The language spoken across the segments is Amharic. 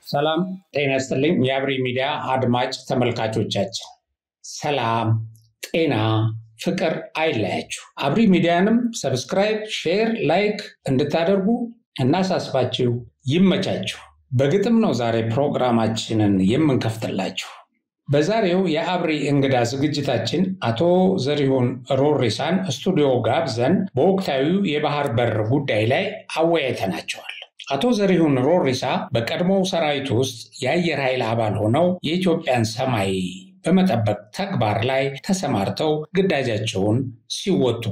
ሰላም ጤና ይስጥልኝ የአብሪ ሚዲያ አድማጭ ተመልካቾቻችን ሰላም ጤና ፍቅር አይለያችሁ አብሪ ሚዲያንም ሰብስክራይብ ሼር ላይክ እንድታደርጉ እናሳስባችሁ ይመቻችሁ በግጥም ነው ዛሬ ፕሮግራማችንን የምንከፍትላችሁ በዛሬው የአብሪ እንግዳ ዝግጅታችን አቶ ዘሪሁን ሮሪሳን ስቱዲዮ ጋብዘን በወቅታዊው የባህር በር ጉዳይ ላይ አወያይተናቸዋል አቶ ዘሪሁን ሮሪሳ በቀድሞው ሰራዊት ውስጥ የአየር ኃይል አባል ሆነው የኢትዮጵያን ሰማይ በመጠበቅ ተግባር ላይ ተሰማርተው ግዳጃቸውን ሲወጡ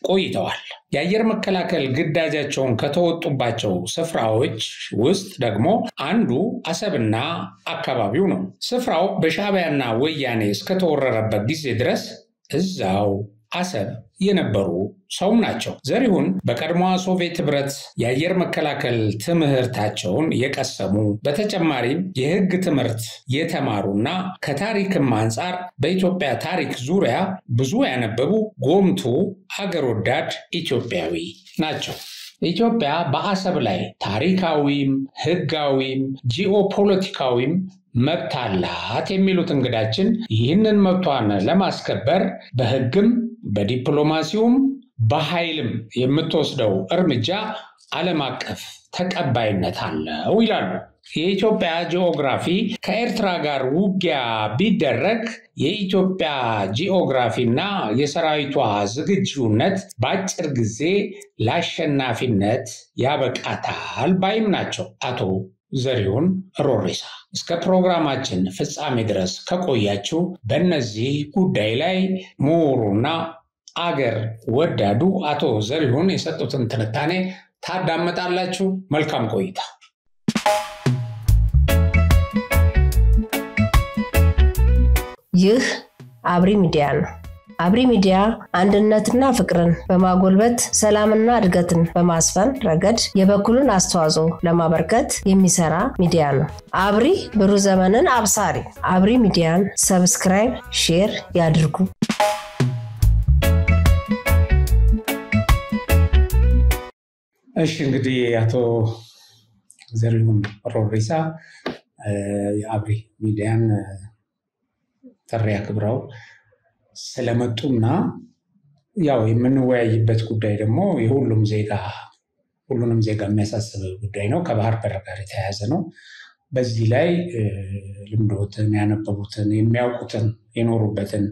ቆይተዋል የአየር መከላከል ግዳጃቸውን ከተወጡባቸው ስፍራዎች ውስጥ ደግሞ አንዱ አሰብና አካባቢው ነው ስፍራው በሻዕቢያና ወያኔ እስከተወረረበት ጊዜ ድረስ እዛው አሰብ የነበሩ ሰው ናቸው ዘሪሁን በቀድሞው ሶቪየት ህብረት የአየር መከላከል ትምህርታቸውን የቀሰሙ በተጨማሪም የህግ ትምህርት የተማሩና ከታሪክም አንፃር በኢትዮጵያ ታሪክ ዙሪያ ብዙ ያነበቡ ጎምቱ ሀገር ወዳድ ኢትዮጵያዊ ናቸው ኢትዮጵያ በአሰብ ላይ ታሪካዊም ህጋዊም ጂኦፖለቲካዊም መብት አላት የሚሉት እንግዳችን ይህንን መብቷን ለማስከበር በህግም በዲፕሎማሲውም በኃይልም የምትወስደው እርምጃ ዓለም አቀፍ ተቀባይነት አለው ይላሉ የኢትዮጵያ ጂኦግራፊ ከኤርትራ ጋር ውጊያ ቢደረግ የኢትዮጵያ ጂኦግራፊና የሰራዊቷ ዝግጁነት በአጭር ጊዜ ለአሸናፊነት ያበቃታል ባይም ናቸው አቶ ዘሪሁን ሮሪሳ እስከ ፕሮግራማችን ፍጻሜ ድረስ ከቆያችሁ በእነዚህ ጉዳይ ላይ ምሁሩና አገር ወዳዱ አቶ ዘሪሁን የሰጡትን ትንታኔ ታዳምጣላችሁ መልካም ቆይታ ይህ አብሪ ሚዲያ ነው አብሪ ሚዲያ አንድነትና ፍቅርን በማጎልበት ሰላምና እድገትን በማስፈን ረገድ የበኩሉን አስተዋጽኦ ለማበርከት የሚሰራ ሚዲያ ነው አብሪ ብሩህ ዘመንን አብሳሪ አብሪ ሚዲያን ሰብስክራይብ ሼር ያድርጉ እሺ እንግዲህ አቶ ዘሪሁን ሮሪሳ የአብሪ ሚዲያን ጥሪ አክብረው ስለመጡና ያው የምንወያይበት ጉዳይ ደግሞ የሁሉም ዜጋ የሚያሳስብ ጉዳይ ነው ከባህር በር ጋር የተያያዘ ነው በዚህ ላይ ልምዶትን ያነበቡትን የሚያውቁትን የኖሩበትን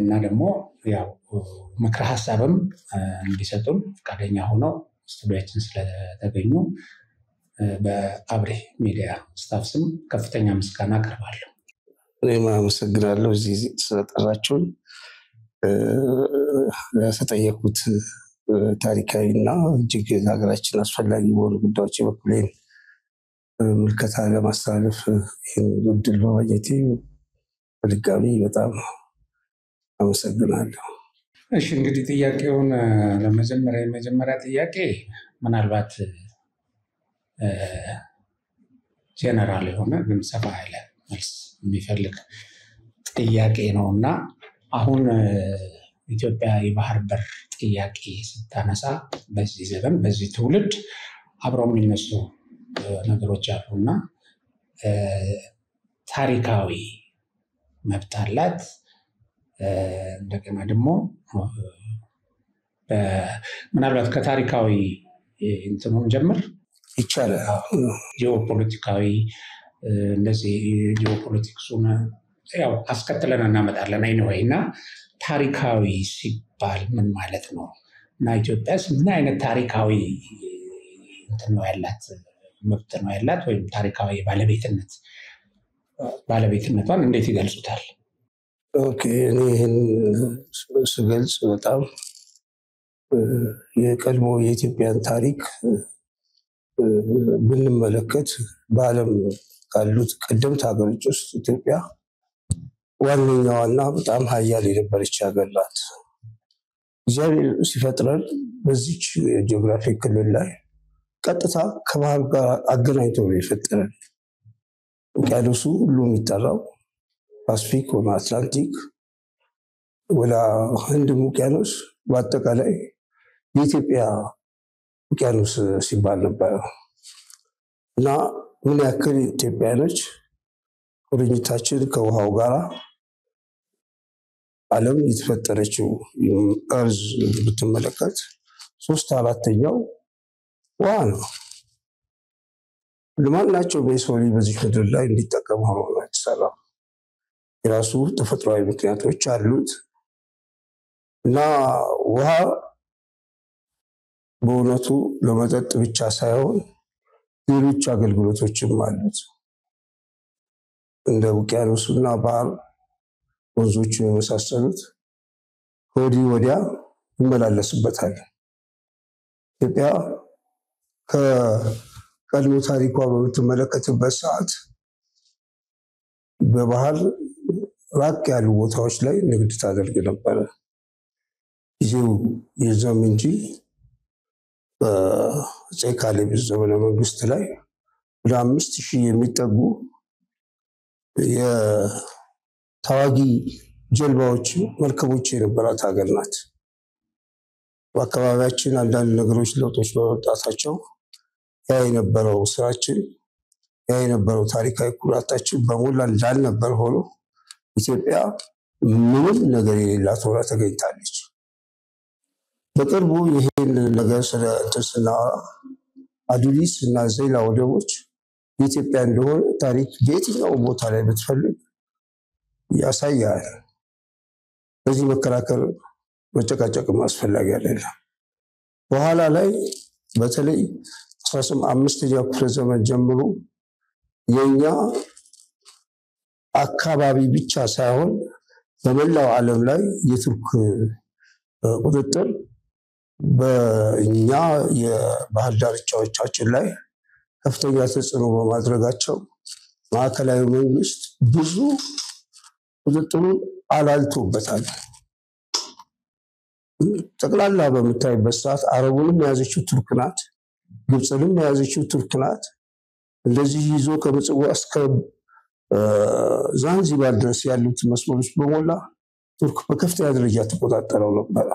እና ደግሞ ያው ምክረ ሐሳብም እንዲሰጡን ፈቃደኛ ሆነው ስቱዲዮአችን ስለተገኙ በአብሪ ሚዲያ ስታፍ ስም ከፍተኛ ምስጋና አቀርባለሁ እኔም አመሰግናለሁ እዚህ ስለጠራችሁን ለተጠየቁት ታሪካዊና እጅግ ሀገራችን አስፈላጊ በሆኑ ጉዳዮች በኩሌን ምልከታ ለማስተላለፍ ይህን እድል በማግኘቴ በድጋሚ በጣም አመሰግናለሁ እሺ እንግዲህ ጥያቄውን የመጀመሪያ ጥያቄ ምናልባት ጀነራል የሆነ ግን ሰፋ ያለ መልስ የሚፈልግ ጥያቄ ነውና አሁን ኢትዮጵያ የባህር በር ጥያቄ ስታነሳ በዚህ ዘመን በዚህ ትውልድ አብረው የሚነሱ ነገሮች አሉና ታሪካዊ መብት አላት እንደገና ደግሞ ምናልባት ከታሪካዊ እንትኑን ጀምር ይቻላል ጂኦፖለቲካዊ እንደዚህ ጂኦፖለቲክሱን ያው አስከትለን እናመጣለን አይነውና ታሪካዊ ሲባል ምን ማለት ነው እና ኢትዮጵያስ ምን አይነት ታሪካዊ እንትን ነው ያላት መብት ነው ያላት ወይም ታሪካዊ ባለቤትነቷን እንዴት ይገልጹታል ኦኬ እኔን ስገልጽ በጣም የቀድሞ የኢትዮጵያን ታሪክ ብንመለከት በዓለም ካሉት ቀደምት ሀገሮች ውስጥ ኢትዮጵያ ዋነኛዋና በጣም ሀያል የነበረች ሀገር ናት እግዚአብሔር ሲፈጥረን በዚች ጂኦግራፊ ክልል ላይ ቀጥታ ከባህር ጋር አገናኝቶ ነው የፈጠረን ውቅያኖሱ ሁሉ የሚጠራው ፓሲፊክ ወደ አትላንቲክ ወደ ህንድ ውቅያኖስ በአጠቃላይ የኢትዮጵያ ውቅያኖስ ሲባል ነበር እና ምን ያክል ኢትዮጵያኖች ቁርኝታችን ከውሃው ጋር ዓለም የተፈጠረችው እርዝ ብትመለከት 3/4 ውሃ ነው። ለማናቸው በሰው ልጅ በዚህ ምድር ላይ እንዲጠቀም ሆኖ ነው የተሰራው። የራሱ ተፈጥሯዊ ምክንያቶች አሉት እና ውሃ በእውነቱ ለመጠጥ ብቻ ሳይሆን ሌሎች አገልግሎቶችም አሉት። እንደ ውቅያኖስና ባህር ወንዞች የመሳሰሉት ከወዲህ ወዲያ ይመላለስበታል። ኢትዮጵያ ከቀድሞ ታሪኳ በምትመለከትበት ሰዓት በባህር ራቅ ያሉ ቦታዎች ላይ ንግድ ታደርግ ነበረ። ጊዜው የዛም እንጂ በአፄ ካሌብ ዘመነ መንግስት ላይ ወደ 5000 የሚጠጉ የተዋጊ ጀልባዎች መርከቦች የነበራት ሀገር ናት። በአካባቢያችን አንዳንድ ነገሮች ለውጦች በመምጣታቸው ያ የነበረው ስራችን ያ የነበረው ታሪካዊ ኩራታችን በሞላ እንዳልነበር ሆኖ ኢትዮጵያ ምንም ነገር የሌላት ሆና ተገኝታለች። በቅርቡ ይሄን ነገር ስናወራ አዱሊስ እና ዘይላ ወደቦች የኢትዮጵያ እንደሆነ ታሪክ በየትኛው ቦታ ላይ ብትፈልግ ያሳያል። በዚህ መከራከር መጨቃጨቅም አስፈላጊ አይደለም። በኋላ ላይ በተለይ 15ኛው ክፍለ ዘመን ጀምሮ የኛ አካባቢ ብቻ ሳይሆን በመላው ዓለም ላይ የቱርክ ቁጥጥር በእኛ የባህር ዳርቻዎቻችን ላይ ከፍተኛ ተጽዕኖ በማድረጋቸው ማዕከላዊ መንግስት ብዙ ቁጥጥሩን አላልቶበታል። ጠቅላላ በምታይበት ሰዓት አረቡንም የያዘችው ቱርክ ናት፣ ግብፅንም የያዘችው ቱርክ ናት። እንደዚህ ይዞ ከምጽዋ እስከ ዛንዚባር ድረስ ያሉት መስመሮች በሞላ ቱርክ በከፍተኛ ደረጃ ተቆጣጠረው ነበር።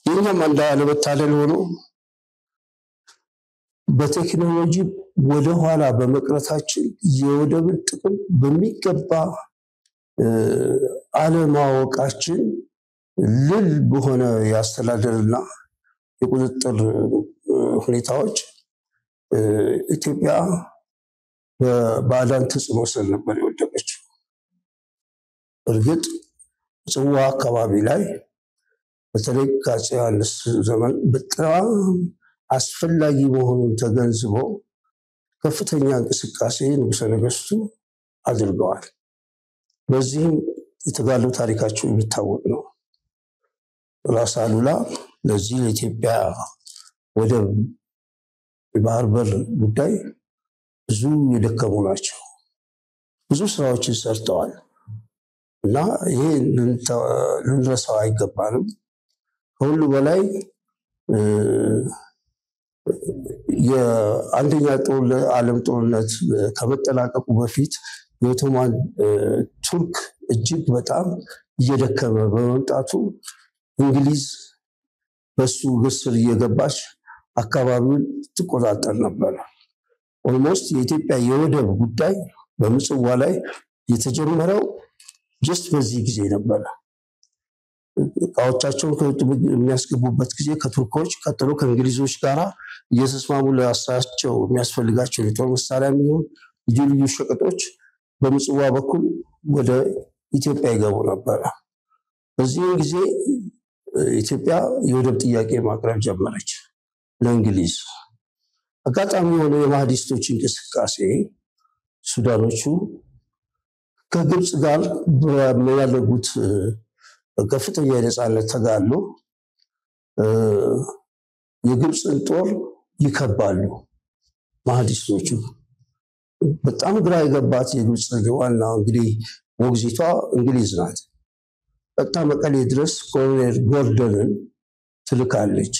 ይህም እንዳለመታደል ሆኖ በቴክኖሎጂ ወደ ኋላ በመቅረታችን የወደብን ጥቅም በሚገባ አለማወቃችን ልል በሆነ የአስተዳደርና የቁጥጥር ሁኔታዎች ኢትዮጵያ በባዕዳን ተጽዕኖ ስር ነበር የወደቀችው። እርግጥ ጽዋ አካባቢ ላይ በተለይ ከአፄ ዮሐንስ ዘመን በጣም አስፈላጊ መሆኑን ተገንዝበው ከፍተኛ እንቅስቃሴ ንጉሠ ነገሥቱ አድርገዋል። በዚህም የተጋድሎ ታሪካቸው የሚታወቅ ነው። ራስ አሉላ ለዚህ ለኢትዮጵያ ወደብ የባህር በር ጉዳይ ብዙ የደከሙ ናቸው። ብዙ ስራዎችን ሰርተዋል እና ይሄ ልንረሳው አይገባንም። ከሁሉ በላይ የአንደኛ ዓለም ጦርነት ከመጠናቀቁ በፊት የኦቶማን ቱርክ እጅግ በጣም እየደከመ በመምጣቱ እንግሊዝ በሱ ግስር እየገባች አካባቢውን ትቆጣጠር ነበር። ኦልሞስት የኢትዮጵያ የወደብ ጉዳይ በምጽዋ ላይ የተጀመረው ጀስት በዚህ ጊዜ ነበር። እቃዎቻቸውን የሚያስገቡበት ጊዜ ከቱርኮች ቀጥሎ ከእንግሊዞች ጋር እየተስማሙ ለራሳቸው የሚያስፈልጋቸው የጦር መሳሪያ የሚሆን ልዩ ልዩ ሸቀጦች በምጽዋ በኩል ወደ ኢትዮጵያ ይገቡ ነበር። በዚህ ጊዜ ኢትዮጵያ የወደብ ጥያቄ ማቅረብ ጀመረች ለእንግሊዝ። አጋጣሚ የሆነ የማህዲስቶች እንቅስቃሴ ሱዳኖቹ ከግብፅ ጋር በሚያደርጉት ከፍተኛ የነፃነት ተጋድሎ የግብፅን ጦር ይከባሉ። ማህዲስቶቹ በጣም ግራ የገባት የግብፅ ዋና እንግዲህ ሞግዚቷ እንግሊዝ ናት። ቀጥታ መቀሌ ድረስ ኮሎኔል ጎርደንን ትልካለች።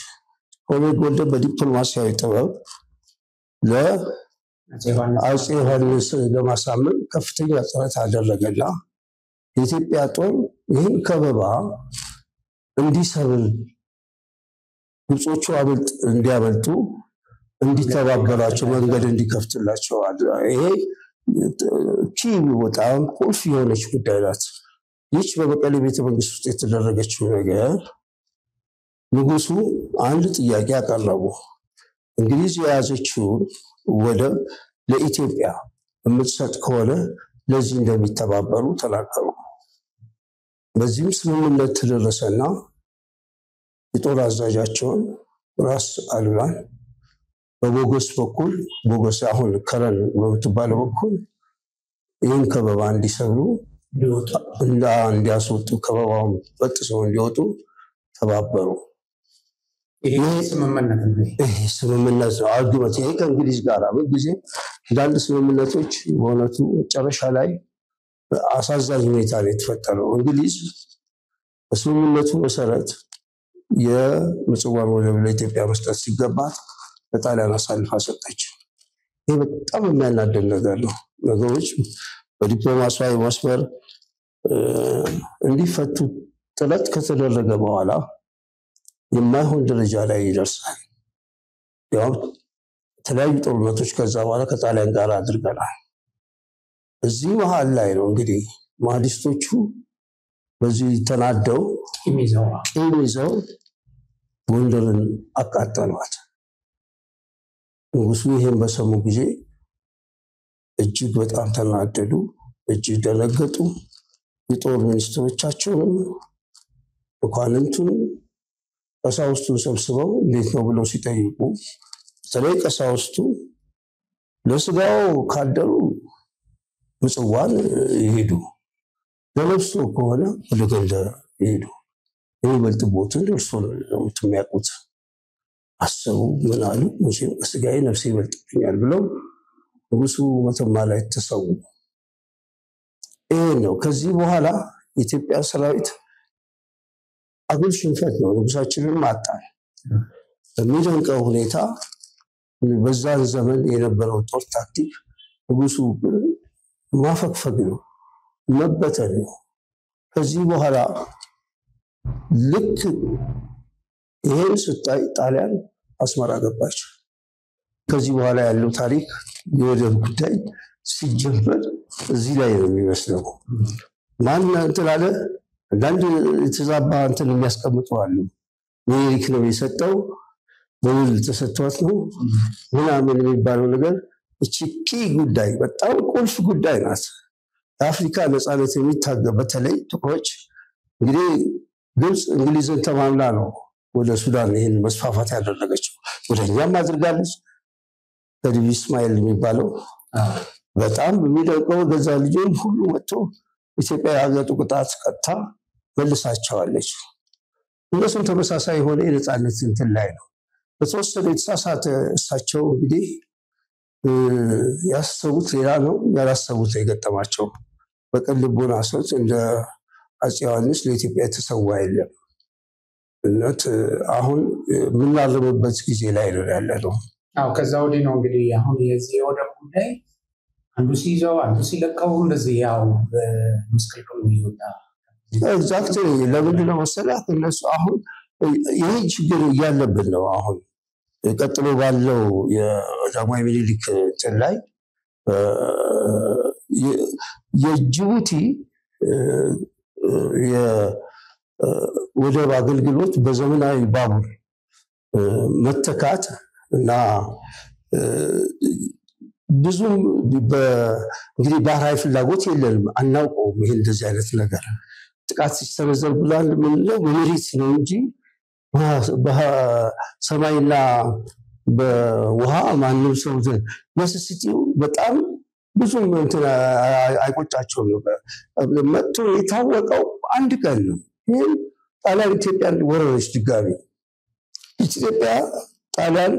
ኮሎኔል ጎርደን በዲፕሎማሲያዊ ጥበብ ለአፄ ዮሐንስ ለማሳመን ከፍተኛ ጥረት አደረገና የኢትዮጵያ ጦር ይህን ከበባ እንዲሰብል ግብጾቹ እንዲያመልጡ እንዲተባበራቸው መንገድ እንዲከፍትላቸው ይሄ በጣም ቁልፍ የሆነች ጉዳይ ናት። ይህች በመቀሌ ቤተ መንግስት ውስጥ የተደረገችው ነገር ንጉሱ አንድ ጥያቄ አቀረቡ። እንግሊዝ የያዘችውን ወደብ ለኢትዮጵያ የምትሰጥ ከሆነ ለዚህ እንደሚተባበሩ ተናገሩ። በዚህም ስምምነት ተደረሰና የጦር አዛዣቸውን ራስ አሉላን በቦጎስ በኩል ቦጎስ አሁን ከረን በምትባለው በኩል ይህን ከበባ እንዲሰብሩ እንዲያስወጡ ከበባውን በጥሰው እንዲወጡ ተባበሩ። ይሄ ስምምነት ነው። አርጉመንት ይሄ ከእንግሊዝ ጋር በጊዜ አንዳንድ ስምምነቶች በእውነቱ መጨረሻ ላይ አሳዛኝ ሁኔታ ላይ የተፈጠረው እንግሊዝ በስምምነቱ መሰረት የምጽዋን ወደብ ለኢትዮጵያ መስጠት ሲገባት ለጣሊያን አሳልፋ ሰጠች። ይሄ በጣም የሚያናድድ ነገር ነው። ነገሮች በዲፕሎማሲያዊ መስመር እንዲፈቱ ጥረት ከተደረገ በኋላ የማይሆን ደረጃ ላይ ይደርሳል። ያው የተለያዩ ጦርነቶች ከዛ በኋላ ከጣሊያን ጋር አድርገናል። እዚህ መሀል ላይ ነው እንግዲህ ማህዲስቶቹ በዚህ ተናደው ቂም ይዘው ጎንደርን አቃጠሏት። ንጉሱ ይሄን በሰሙ ጊዜ እጅግ በጣም ተናደዱ፣ እጅግ ደነገጡ። የጦር ሚኒስትሮቻቸውን መኳንንቱን ቀሳውስቱን ሰብስበው እንዴት ነው ብለው ሲጠይቁ በተለይ ቀሳውስቱ ለስጋው ካደሩ ምጽዋን ይሄዱ፣ ለነፍሱ ከሆነ ወደ ጎንደር ይሄዱ፣ የሚበልጥቦትን እርሶ ነው የሚያውቁት። አሰቡ። ምን አሉ? መቼም ስጋዬ ነፍሴ ይበልጥብኛል ብለው ንጉሱ መተማ ላይ ተሰዉ። ይሄ ነው። ከዚህ በኋላ የኢትዮጵያ ሰራዊት አጉል ሽንፈት ነው። ንጉሳችንን ማጣን በሚደንቀው ሁኔታ በዛን ዘመን የነበረው ጦር ታክቲክ ንጉሱ ማፈግፈግ ነው፣ መበተን ነው። ከዚህ በኋላ ልክ ይሄን ስታይ ጣሊያን አስመራ ገባች። ከዚህ በኋላ ያለው ታሪክ የወደብ ጉዳይ ሲጀመር እዚህ ላይ ነው የሚመስለው። ማን እንትን አለ? አንዳንድ የተዛባ እንትን የሚያስቀምጡ አሉ። ሚኒሊክ ነው የሰጠው፣ በውል ተሰጥቷት ነው ምናምን የሚባለው ነገር እቺ ጉዳይ በጣም ቁልፍ ጉዳይ ናት። የአፍሪካ ነፃነት የሚታገል በተለይ ጥቁሮች እንግዲህ ግብፅ እንግሊዝን ተማምና ነው ወደ ሱዳን ይህን መስፋፋት ያደረገችው። ወደ እኛም አድርጋለች። ከዲቪ እስማኤል የሚባለው በጣም የሚደንቀው ገዛ ልጆን ሁሉ መጥቶ ኢትዮጵያ ያገጡ ቅጣት ቀጥታ መልሳቸዋለች። እነሱም ተመሳሳይ የሆነ የነፃነት እንትን ላይ ነው። በተወሰነ የተሳሳተ እሳቸው እንግዲህ ያሰቡት ሌላ ነው፣ ያላሰቡት የገጠማቸው። በቅን ልቦና ሰዎች እንደ አፄ ዮሐንስ ለኢትዮጵያ የተሰዋ የለም። እነት አሁን የምናርምበት ጊዜ ላይ ነው ያለ ነው። ከዛ ወዲህ ነው እንግዲህ አሁን የዚህ የወደብ ጉዳይ አንዱ ሲይዘው አንዱ ሲለቀው እንደዚህ ያው በምስቅልቅሉ ይወጣ። ኤግዛክትሊ ለምንድን ነው መሰለህ እነሱ አሁን ይሄ ችግር እያለብን ነው። አሁን ቀጥሎ ባለው የዳግማዊ ምኒልክ እንትን ላይ የጅቡቲ የወደብ አገልግሎት በዘመናዊ ባቡር መተካት እና ብዙም እንግዲህ ባህራዊ ፍላጎት የለንም፣ አናውቀውም። ይሄ እንደዚህ አይነት ነገር ጥቃት ሲሰነዘር ብሏል ምንለው በመሬት ነው እንጂ በሰማይና በውሃ ማንም ሰው ነስሲቲው በጣም ብዙም እንትን አይቆጫቸውም ነበር። መጥቶ የታወቀው አንድ ቀን ነው። ይህም ጣሊያን ኢትዮጵያን ወረረች ድጋሚ። ኢትዮጵያ ጣሊያን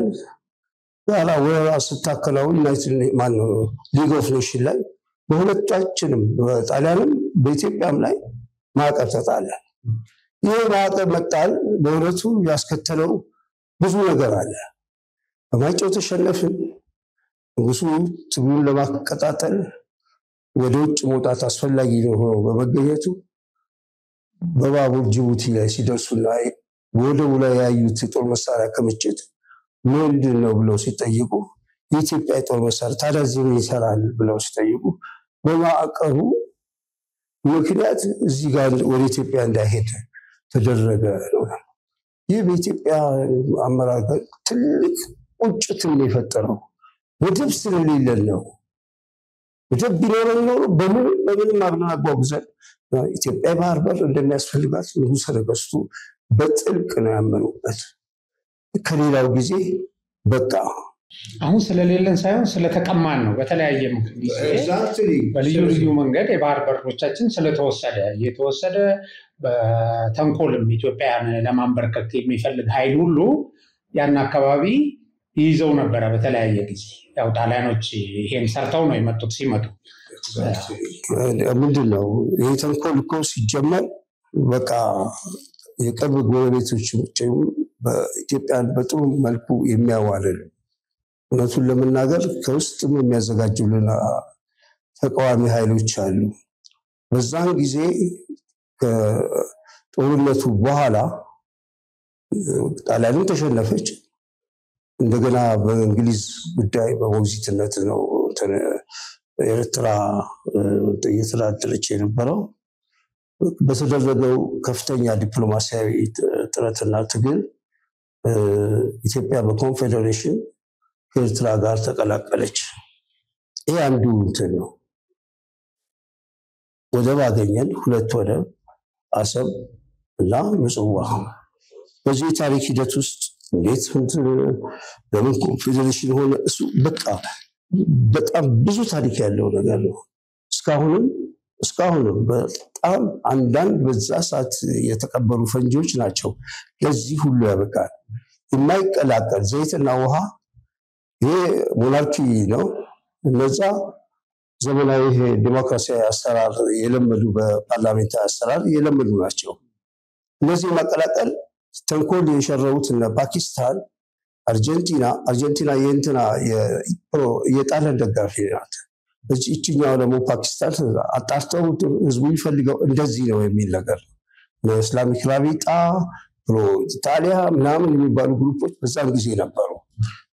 ጋራ ወረራ ስታከናውን ሊግ ኦፍ ኔሽን ላይ በሁለታችንም በጣሊያንም በኢትዮጵያም ላይ ማዕቀብ ተጣለ። ይህ ማዕቀብ መጣል በእውነቱ ያስከተለው ብዙ ነገር አለ። በማይጨው ተሸነፍን። ንጉሱ ትግሉን ለማቀጣጠል ወደ ውጭ መውጣት አስፈላጊ ሆኖ በመገኘቱ በባቡር ጅቡቲ ላይ ሲደርሱና ወደቡ ላይ ያዩት የጦር መሳሪያ ክምችት ምንድነው ብለው ሲጠይቁ የኢትዮጵያ ጦር መሳሪያ ታዲያ እዚህ ምን ይሰራል ብለው ሲጠይቁ በማዕቀቡ ምክንያት እዚህ ጋር ወደ ኢትዮጵያ እንዳይሄድ ተደረገ ነው። ይህ በኢትዮጵያ አመራር ትልቅ ቁጭትን የፈጠረው ወደብ ስለሌለን ነው። ወደብ ቢኖረን ኖሮ በምንም አጓጉዘን ኢትዮጵያ ባህር በር እንደሚያስፈልጋት ንጉሠ ነገሥቱ በጥልቅ ነው ያመኑበት። ከሌላው ጊዜ በቃ አሁን ስለሌለን ሳይሆን ስለተቀማን ነው። በተለያየ ምክንያት በልዩ ልዩ መንገድ የባህር በሮቻችን የተወሰደ በተንኮልም ኢትዮጵያን ለማንበርከክ የሚፈልግ ኃይል ሁሉ ያን አካባቢ ይዘው ነበረ በተለያየ ጊዜ። ያው ጣሊያኖች ይሄን ሰርተው ነው የመጡት። ሲመጡ ምንድነው ይሄ ተንኮል እኮ ሲጀመር በቃ የቅርብ ጎረቤቶች በኢትዮጵያን በጥሩ መልኩ የሚያዋርድ እውነቱን ለመናገር ከውስጥም የሚያዘጋጁልን ተቃዋሚ ኃይሎች አሉ። በዛን ጊዜ ከጦርነቱ በኋላ ጣሊያንም ተሸነፈች። እንደገና በእንግሊዝ ጉዳይ በሞግዚትነት ነው ኤርትራ እየተዳደረች የነበረው። በተደረገው ከፍተኛ ዲፕሎማሲያዊ ጥረትና ትግል ኢትዮጵያ በኮንፌዴሬሽን ከኤርትራ ጋር ተቀላቀለች። ይሄ አንዱ እንትን ነው። ወደብ አገኘን፣ 2 ወደብ አሰብ እና ምጽዋ። በዚህ ታሪክ ሂደት ውስጥ እንዴት ለምን ኮንፌዴሬሽን ሆነ እሱ በቃ በጣም ብዙ ታሪክ ያለው ነገር ነው። እስካሁንም በጣም አንዳንድ በዛ ሰዓት የተቀበሉ ፈንጂዎች ናቸው ለዚህ ሁሉ ያበቃል። የማይቀላቀል ዘይትና ውሃ ይሄ ሞናርኪ ነው። እነዛ ዘመናዊ ዲሞክራሲያዊ አሰራር የለመዱ በፓርላሜንታዊ አሰራር የለመዱ ናቸው። እነዚህ ማቀላቀል ተንኮል የሸረቡት እና ፓኪስታን፣ አርጀንቲና የእንትና የጣሊያን ደጋፊ ናት። እቺኛው ደግሞ ፓኪስታን አጣርተው ህዝቡ ይፈልገው እንደዚህ ነው የሚል ነገር ነው። እስላሚክ ራቢጣ ፕሮ ኢጣሊያ ምናምን የሚባሉ ግሩፖች በዛን ጊዜ ነበሩ።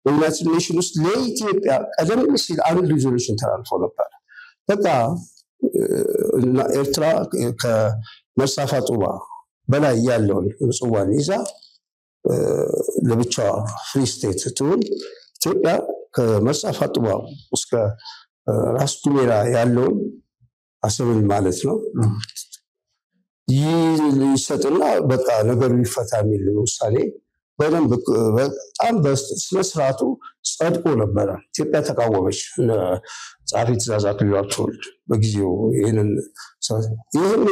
በዩናይትድ ኔሽን ውስጥ ለኢትዮጵያ ቀደም ሲል አንድ ሪዞሉሽን ተላልፎ ነበር። በቃ ኤርትራ ከመርሳ ፋጡማ በላይ ያለውን ምጽዋን ይዛ ለብቻዋ ፍሪ ስቴት ትሁን። ኢትዮጵያ ከመርሳ ፋጡማ እስከ ራስ ዱሜራ ያለውን አሰብን ማለት ነው ይሰጥና በቃ ነገሩ ይፈታ የሚል ውሳኔ በደንብ በጣም በስነ ስርዓቱ ጸድቆ ነበረ። ኢትዮጵያ ተቃወመች። ጸሐፊ ትእዛዝ አክሊሉ ሀብተወልድ በጊዜው ይህን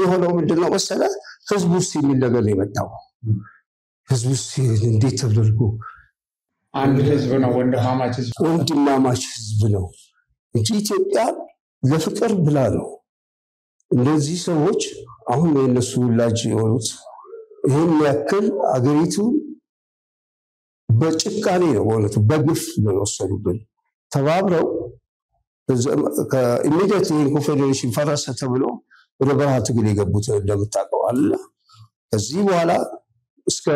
የሆነው ምንድነው መሰለህ? ህዝቡ ውስጥ የሚል ነገር ነው የመጣው። ህዝቡ ውስጥ እንዴት ተደርጎ አንድ ህዝብ ነው፣ ወንድማማች ህዝብ ነው እንጂ ኢትዮጵያ ለፍቅር ብላ ነው። እንደዚህ ሰዎች አሁን የነሱ ወላጅ የሆኑት ይህን ያክል አገሪቱ በጭካኔ ነው ማለት በግፍ ነው የወሰዱብን። ተባብረው ከኢሚዲየት ኮንፌዴሬሽን ፈረሰ ተብሎ ወደ በረሃ ትግል የገቡት እንደምታውቀው አለ። ከዚህ በኋላ እስከ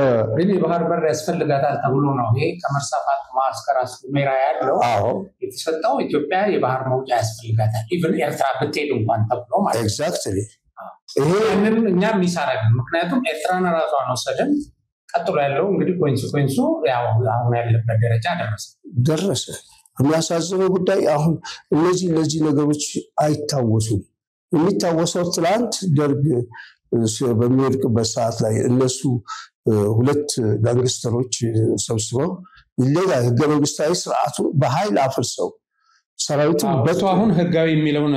ባህር በር ያስፈልጋታል ተብሎ ነው ይሄ ከመርሳ ፋጡማ እስከ ራስ ዱሜራ ያለው የተሰጠው። ኢትዮጵያ የባህር መውጫ ያስፈልጋታል ኢቭን ኤርትራ ብትሄድ እንኳን ተብሎ ማለት ኤግዛክትሊ ይሄንን እኛም ይሳራል። ምክንያቱም ኤርትራን ራሷን ወሰደን። ቀጥሎ ያለው እንግዲህ ኮንሲኩዌንሱ ያው አሁን ያለበት ደረጃ ደረሰ። የሚያሳዝነው ጉዳይ አሁን እነዚህ ነገሮች አይታወሱም። የሚታወሰው ትላንት ደርግ በሚወድቅበት ሰዓት ላይ እነሱ 2 ጋንግስተሮች ሰብስበው ሌላ ህገ መንግስታዊ ስርዓቱን በኃይል አፍርሰው ሰራዊቱ አሁን ህጋዊ የሚለውን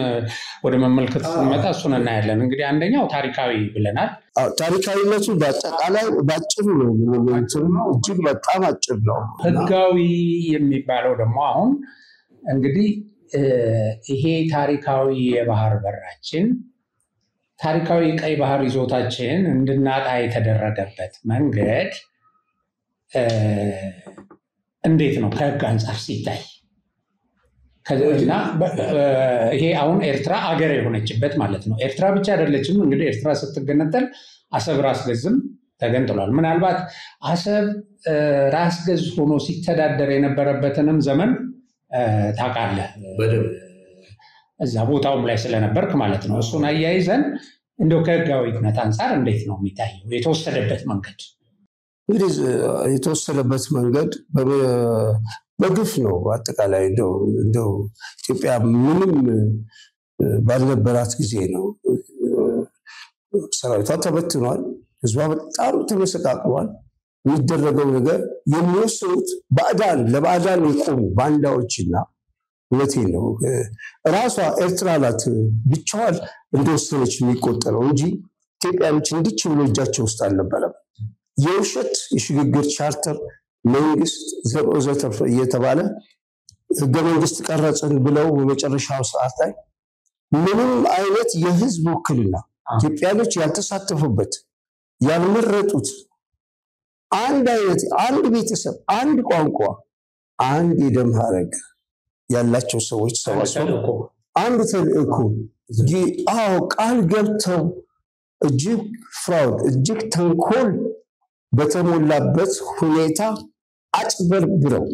ወደ መመልከት ስንመጣ እሱን እናያለን። እንግዲህ አንደኛው ታሪካዊ ብለናል። ታሪካዊነቱ በአጠቃላይ ባጭሩ ነው፣ እጅግ በጣም አጭር ነው። ህጋዊ የሚባለው ደግሞ አሁን እንግዲህ ይሄ ታሪካዊ የባህር በራችን ታሪካዊ ቀይ ባህር ይዞታችን እንድናጣ የተደረገበት መንገድ እንዴት ነው ከህግ አንጻር ሲታይ? ከዚህና ይሄ አሁን ኤርትራ አገር የሆነችበት ማለት ነው። ኤርትራ ብቻ አይደለችም እንግዲህ ኤርትራ ስትገነጠል አሰብ ራስ ገዝም ተገንጥሏል። ምናልባት አሰብ ራስ ገዝ ሆኖ ሲተዳደር የነበረበትንም ዘመን ታውቃለህ እዛ ቦታውም ላይ ስለነበርክ ማለት ነው። እሱን አያይዘን እንደው ከህጋዊነት አንፃር እንዴት ነው የሚታየው የተወሰደበት መንገድ? እንግዲህ የተወሰደበት መንገድ በግፍ ነው። አጠቃላይ እንደው ኢትዮጵያ ምንም ባልነበራት ጊዜ ነው ሰራዊቷ ተበትኗል። ህዝቧ በጣም ተመሰቃቅሏል። የሚደረገው ነገር የሚወስኑት ለባዕዳን የቆሙ ባንዳዎችና እውነቴን ነው ራሷ ኤርትራ ናት ብቻዋን እንደወሰነች የሚቆጠረው እንጂ ኢትዮጵያኖች እንዲች ብሎ እጃቸው ውስጥ አልነበረም። የውሸት የሽግግር ቻርተር መንግስት ዘተርፈ እየተባለ ህገ መንግስት ቀረጽን ብለው በመጨረሻው ሰዓት ላይ ምንም አይነት የህዝብ ውክልና ኢትዮጵያኖች ያልተሳተፉበት ያልመረጡት አንድ አይነት አንድ ቤተሰብ አንድ ቋንቋ አንድ የደም ሐረግ ያላቸው ሰዎች ሰባሰቡ አንድ ተልእኮ ቃል ገብተው እጅግ ፍራውድ እጅግ ተንኮል በተሞላበት ሁኔታ አጭበርብረው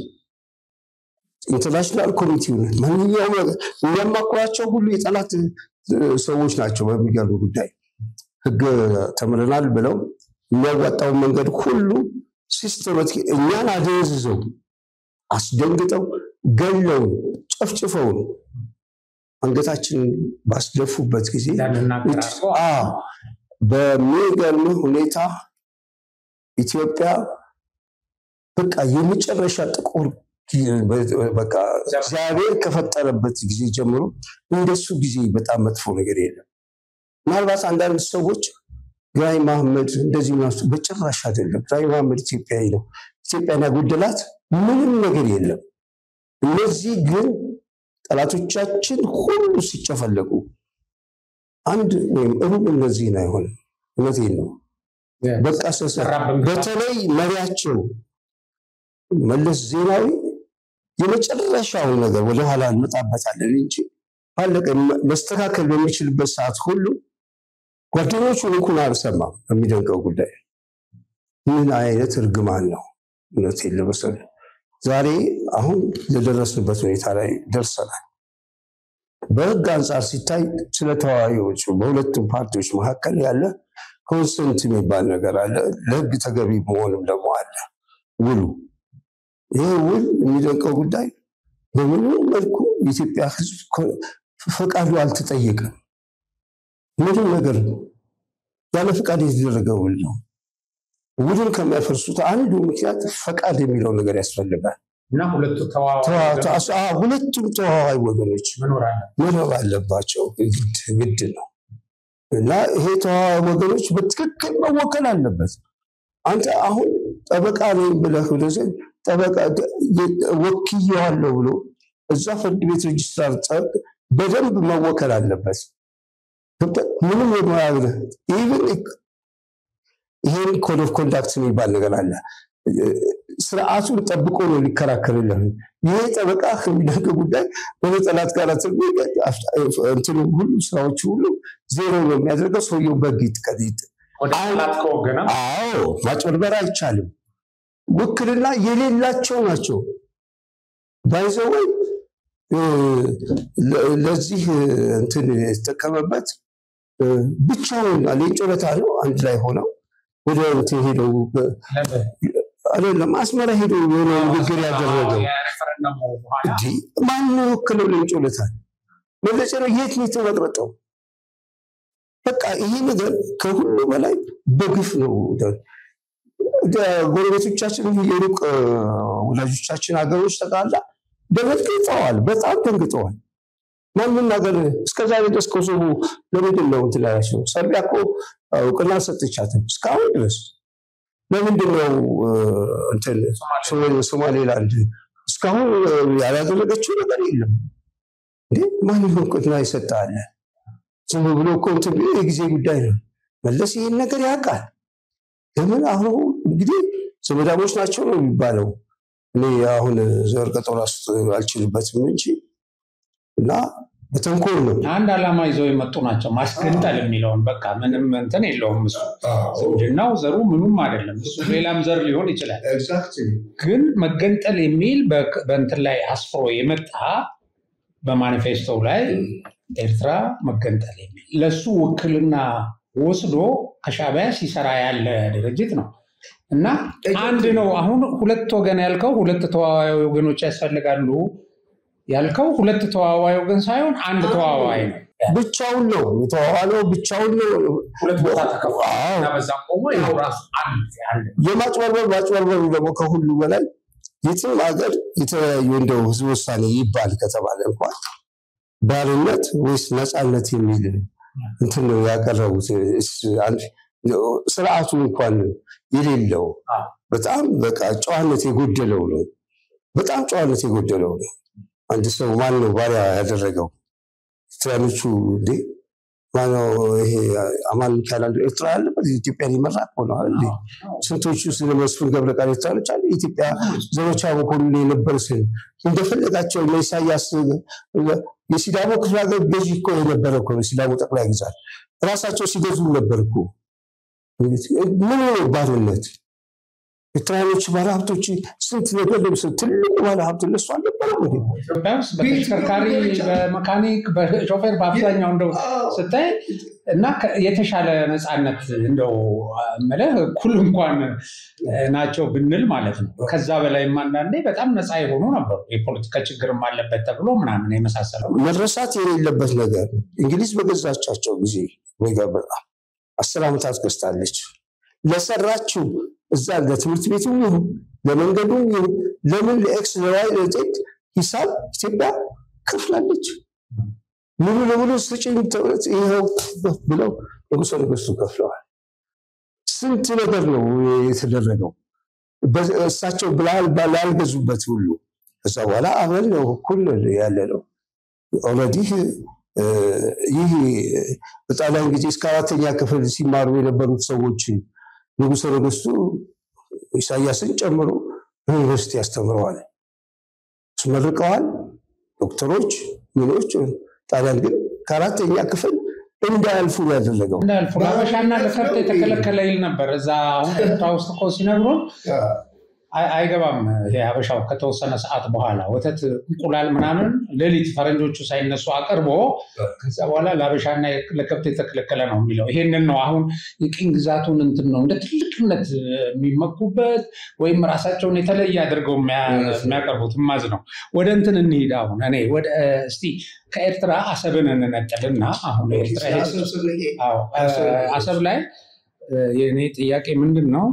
ኢንተርናሽናል ኮሚቴውን ማንኛውም የሚያማክሯቸው ሁሉ የጠላት ሰዎች ናቸው። በሚገርም ጉዳይ ህግ ተምረናል ብለው የሚያዋጣውን መንገድ ሁሉ ሲስተማቲክ እኛን አደንዝዘው አስደንግጠው ገለው ጨፍጭፈው አንገታችን ባስደፉበት ጊዜ በሚገርም ሁኔታ ኢትዮጵያ በቃ የመጨረሻ ጥቁር በቃ እግዚአብሔር ከፈጠረበት ጊዜ ጀምሮ እንደሱ ጊዜ በጣም መጥፎ ነገር የለም። ምናልባት አንዳንድ ሰዎች ግራኝ መሐመድ እንደዚህ ነው በጭራሽ አይደለም። ግራኝ መሐመድ ኢትዮጵያዊ ነው። ኢትዮጵያን ያጎደላት ምንም ነገር የለም። እነዚህ ግን ጠላቶቻችን ሁሉ ሲጨፈለቁ አንድ ወይም ሩብ እነዚህ ነው አይሆንም። እውነቴን ነው። በቃ በተለይ መሪያቸው መለስ ዜናዊ የመጨረሻው ነገር ወደ ኋላ እንመጣበታለን እንጂ ባለቀ መስተካከል በሚችልበት ሰዓት ሁሉ ጓደኞቹን እንኳን አልሰማም። የሚደንቀው ጉዳይ ምን አይነት እርግማን ነው! እውነቴን ለመሰለ ዛሬ አሁን የደረስንበት ሁኔታ ላይ ደርሰናል። በህግ አንጻር ሲታይ ስለተወያዮቹ በሁለቱም ፓርቲዎች መካከል ያለ ኮንሰንት የሚባል ነገር አለ። ለህግ ተገቢ መሆንም ደግሞ አለ ውሉ። ይህ ውል የሚደንቀው ጉዳይ በምንም መልኩ የኢትዮጵያ ህዝብ ፈቃዱ አልተጠየቀም። ምንም ነገር ያለ ፈቃድ የተደረገ ውል ነው። ውሉን ከሚያፈርሱት አንዱ ምክንያት ፈቃድ የሚለው ነገር ያስፈልጋል እና ሁለቱም ተዋዋይ ወገኖች መኖር አለባቸው። ግድ ነው እና ይሄ ተዋዋይ ወገኖች በትክክል መወከል አለበት። አንተ አሁን ጠበቃ ነኝ ብለህ ወደዚህ ጠበቃ ወክዬዋለሁ ብሎ እዛ ፍርድ ቤት ሬጅስትራር በደንብ መወከል አለበት። ምንም የማያውቅ ኢቭን ይሄን ኮድ ኦፍ ኮንዳክት የሚባል ነገር አለ። ስርዓቱን ጠብቆ ነው ሊከራከርልህ። ይሄ ጠበቃ የሚደንቅ ጉዳይ በጠላት ጋር እንትኑ ሁሉ ስራዎቹ ሁሉ ዜሮ ነው የሚያደርገው። ሰውየው በግ ይጥቀጥ ማጭበርበር አይቻልም። ውክልና የሌላቸው ናቸው። ባይዘው ለዚህ እንትን የተጠቀመበት ብቻውን ሌንጮለታ ነው። አንድ ላይ ሆነው ወደ እንትን ሄደው አይደለም አስመራ ሄደው የሆነ ንግግር ያደረገው ማን ወክለው ሌንጮለታ መለጨ ነው። የት ነው የተመረጠው? በቃ ይሄ ነገር ከሁሉ በላይ በግፍ ነው። ጎረቤቶቻችን የሩቅ ወላጆቻችን ሀገሮች ተቃላ ደንግጠዋል፣ በጣም ደንግጠዋል። ማንም ነገር እስከዛሬ ድረስ ኮሶቮ ለምንድን ነው እንትን ያላቸው? ሰርቢያ እኮ እውቅና ሰጥቻትም እስካሁን ድረስ ለምንድን ነው እንትን ሶማሌላንድ እስካሁን ያላደረገችው ነገር የለም። ማንም እውቅና ይሰጣል? ዝም ብሎ እኮ እንትን የጊዜ ጉዳይ ነው። መለስ ይህን ነገር ያውቃል። ለምን አሁን እንግዲህ ዘመዳሞች ናቸው ነው የሚባለው። እኔ አሁን ዘር ቀጠሮ አልችልበትም እንጂ እና በተንኮል ነው። አንድ ዓላማ ይዘው የመጡ ናቸው። ማስገንጠል የሚለውን በቃ ምንም እንትን የለውም እሱ ዝምድናው ዘሩ ምኑም አይደለም። እሱ ሌላም ዘር ሊሆን ይችላል። ግን መገንጠል የሚል በእንትን ላይ አስፍሮ የመጣ በማኒፌስቶ ላይ ኤርትራ መገንጠል የሚል ለሱ ውክልና ወስዶ ከሻዕቢያ ሲሰራ ያለ ድርጅት ነው እና አንድ ነው። አሁን ሁለት ወገን ያልከው ሁለት ተዋዋይ ወገኖች ያስፈልጋሉ ያልከው ሁለት ተዋዋይ ወገን ሳይሆን አንድ ተዋዋይ ነው። ብቻውን ነው የተዋዋለው፣ ብቻውን ነው። ሁለት ቦታ ተከፋና በዛም ቆሞ ያው ራሱ አንድ የማጭበርበር ደግሞ ከሁሉ በላይ የትም ሀገር የተለያዩ እንደው ህዝብ ውሳኔ ይባል ከተባለ እንኳን ባርነት ወይስ ነፃነት የሚል እንትን ነው ያቀረቡት። ስርዓቱ እንኳን የሌለው በጣም በቃ ጨዋነት የጎደለው ነው። በጣም ጨዋነት የጎደለው ነው። አንድ ሰው ማን ነው ባሪያ ያደረገው? ኤርትራኖቹ እንዴ ማነው ይሄ አማን ካላንዱ ኤርትራ ያለበት ኢትዮጵያን ይመራ ነው እንዴ? ስንቶቹ ስለ መስፍን ገብረቃል ኤርትራኖች አለ ኢትዮጵያ ዘመቻ መኮንን የነበረስን እንደፈለጋቸው ለኢሳያስ የሲዳሞ ክፍለ ሀገር ገዢ እኮ የነበረ እኮ ሲዳሞ ጠቅላይ ግዛት ራሳቸው ሲገዙ ነበር እኮ። ምን ነው ባርነት? ኤርትራኖች ባለሀብቶች ስንት ነገር ለምሳሌ ትልቅ ባለሀብት እነሱ አልነበረም እንዴ? ኢትዮጵያ ውስጥ በተሽከርካሪ በመካኒክ በሾፌር በአብዛኛው እንደው ስታይ እና የተሻለ ነፃነት እንደው ማለት እኩል እንኳን ናቸው ብንል ማለት ነው። ከዛ በላይም አንዳንዴ በጣም ነፃ የሆኑ ነበሩ። የፖለቲካ ችግርም አለበት ተብሎ ምናምን የመሳሰለው መረሳት የሌለበት ነገር እንግሊዝ በገዛቻቸው ጊዜ ወይጋበራ 10 ዓመታት ገዝታለች። ለሰራችው እዛ ለትምህርት ቤቱ ይሁን ለመንገዱ ይሁን ለምን ለኤክስ ለዋይ ለዜድ ሂሳብ ኢትዮጵያ ከፍላለች። ሙሉ ለሙሉ ስጭኝ ተብለት ይሄው ብለው ንጉሠ ነገሥቱ ከፍለዋል። ስንት ነገር ነው የተደረገው እሳቸው ባላልገዙበት ሁሉ። ከዛ በኋላ አብረን ነው እኩል ያለ ነው። ኦልሬዲ ይህ በጣሊያን ጊዜ እስከ 4ኛ ክፍል ሲማሩ የነበሩት ሰዎች ንጉሠ ነገሥቱ ኢሳያስን ጨምሮ ዩኒቨርሲቲ ያስተምረዋል፣ አስመርቀዋል። ዶክተሮች ምኖች። ጣሊያን ግን ከ4ኛ ክፍል እንዳያልፉ ያደረገው እንዳያልፉ ሀበሻና ለከብት የተከለከለ ይል ነበር። እዛ አሁን ኤርትራ ውስጥ እኮ ሲነግሩን አይገባም ይሄ ሀበሻው ከተወሰነ ሰዓት በኋላ ወተት እንቁላል ምናምን ሌሊት ፈረንጆቹ ሳይነሱ አቅርቦ ከዛ በኋላ ለሀበሻና ለከብት የተከለከለ ነው የሚለው። ይሄንን ነው አሁን የቅኝ ግዛቱን እንትን ነው እንደ ትልቅነት የሚመኩበት ወይም ራሳቸውን የተለየ አድርገው የሚያቀርቡት ማዝ ነው። ወደ እንትን እንሂድ። አሁን እኔ ወደ እስቲ ከኤርትራ አሰብን እንነጥልና አሁን ኤርትራ አሰብ ላይ የኔ ጥያቄ ምንድነው?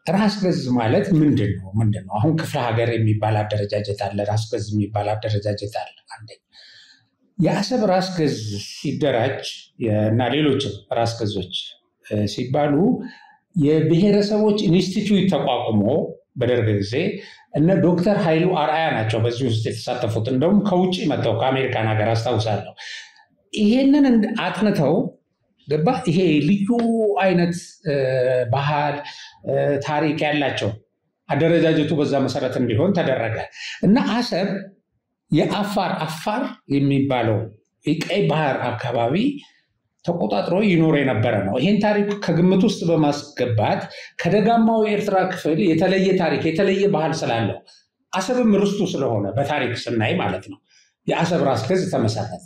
ራስ ገዝ ማለት ምንድነው? አሁን ክፍለ ሀገር የሚባል አደረጃጀት አለ፣ ራስ ገዝ የሚባል አደረጃጀት አለ። አንደኛ የአሰብ ራስ ገዝ ሲደራጅ እና ሌሎችም ራስ ገዞች ሲባሉ የብሔረሰቦች ኢንስቲትዩት ተቋቁሞ በደርግ ጊዜ እነ ዶክተር ኃይሉ አርአያ ናቸው በዚህ ውስጥ የተሳተፉት። እንደውም ከውጭ መጥተው ከአሜሪካን ሀገር አስታውሳለሁ። ይሄንን አጥንተው ገባ ይሄ ልዩ አይነት ባህል ታሪክ ያላቸው አደረጃጀቱ በዛ መሰረት እንዲሆን ተደረገ እና አሰብ አፋር የሚባለው የቀይ ባህር አካባቢ ተቆጣጥሮ ይኖር የነበረ ነው። ይሄን ታሪክ ከግምት ውስጥ በማስገባት ከደጋማው የኤርትራ ክፍል የተለየ ታሪክ የተለየ ባህል ስላለው አሰብም ርስቱ ስለሆነ በታሪክ ስናይ ማለት ነው የአሰብ ራስ ገዝ ተመሰረተ።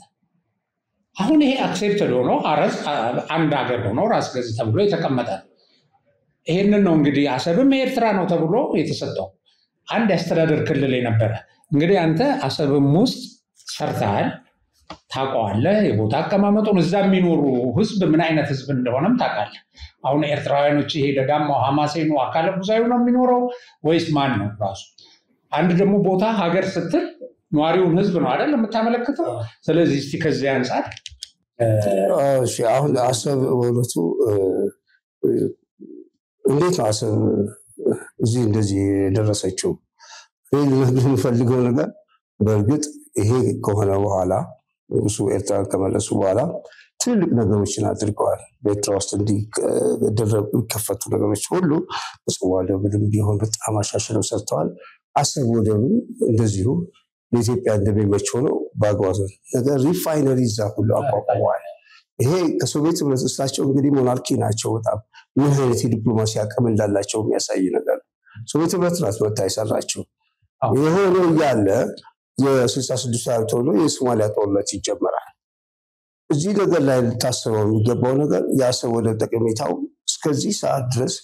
አሁን ይሄ አክሴፕትድ ሆኖ አንድ ሀገር ሆኖ ራስ ገዝ ተብሎ የተቀመጠ ነው። ይሄንን ነው እንግዲህ አሰብም ኤርትራ ነው ተብሎ የተሰጠው አንድ አስተዳደር ክልል የነበረ። እንግዲህ አንተ አሰብም ውስጥ ሰርተሃል፣ ታውቀዋለህ የቦታ አቀማመጡን፣ እዛ የሚኖሩ ህዝብ ምን አይነት ህዝብ እንደሆነም ታውቃለህ። አሁን ኤርትራውያኖች ይሄ ደጋማው ሐማሴኑ አካለ ጉዛዩ ነው የሚኖረው ወይስ ማን ነው ራሱ? አንድ ደግሞ ቦታ ሀገር ስትል ነዋሪውን ህዝብ ነው አይደል የምታመለክተው። ስለዚህ እስቲ ከዚህ አንፃር አሁን አሰብ ወለቱ እንዴት አሰብ እዚህ እንደዚህ ደረሰችው? የምፈልገው ነገር በእርግጥ ይሄ ከሆነ በኋላ እሱ ኤርትራ ከመለሱ በኋላ ትልቅ ነገሮችን አድርገዋል። በኤርትራ ውስጥ እንዲከፈቱ ነገሮች ሁሉ ጽዋ ወደብም ቢሆን በጣም አሻሽለው ሰርተዋል። አሰብ ወደብም እንደዚሁ ለኢትዮጵያ እንደሚመች ሆኖ ባጓዘ ነገር ሪፋይነሪ እዛ ሁሉ አቋቋመዋል። ይሄ ከሶቪየት ህብረት እሳቸው እንግዲህ ሞናርኪ ናቸው። በጣም ምን አይነት የዲፕሎማሲ አቅም እንዳላቸው የሚያሳይ ነገር ሶቪየት ህብረት ናት መታ የሰራቸው። ይሄ ነው እያለ የ66 ዓመት ሆኖ የሶማሊያ ጦርነት ይጀመራል። እዚህ ነገር ላይ ልታስበው የሚገባው ነገር የአሰብ ወደብ ጠቀሜታው እስከዚህ ሰዓት ድረስ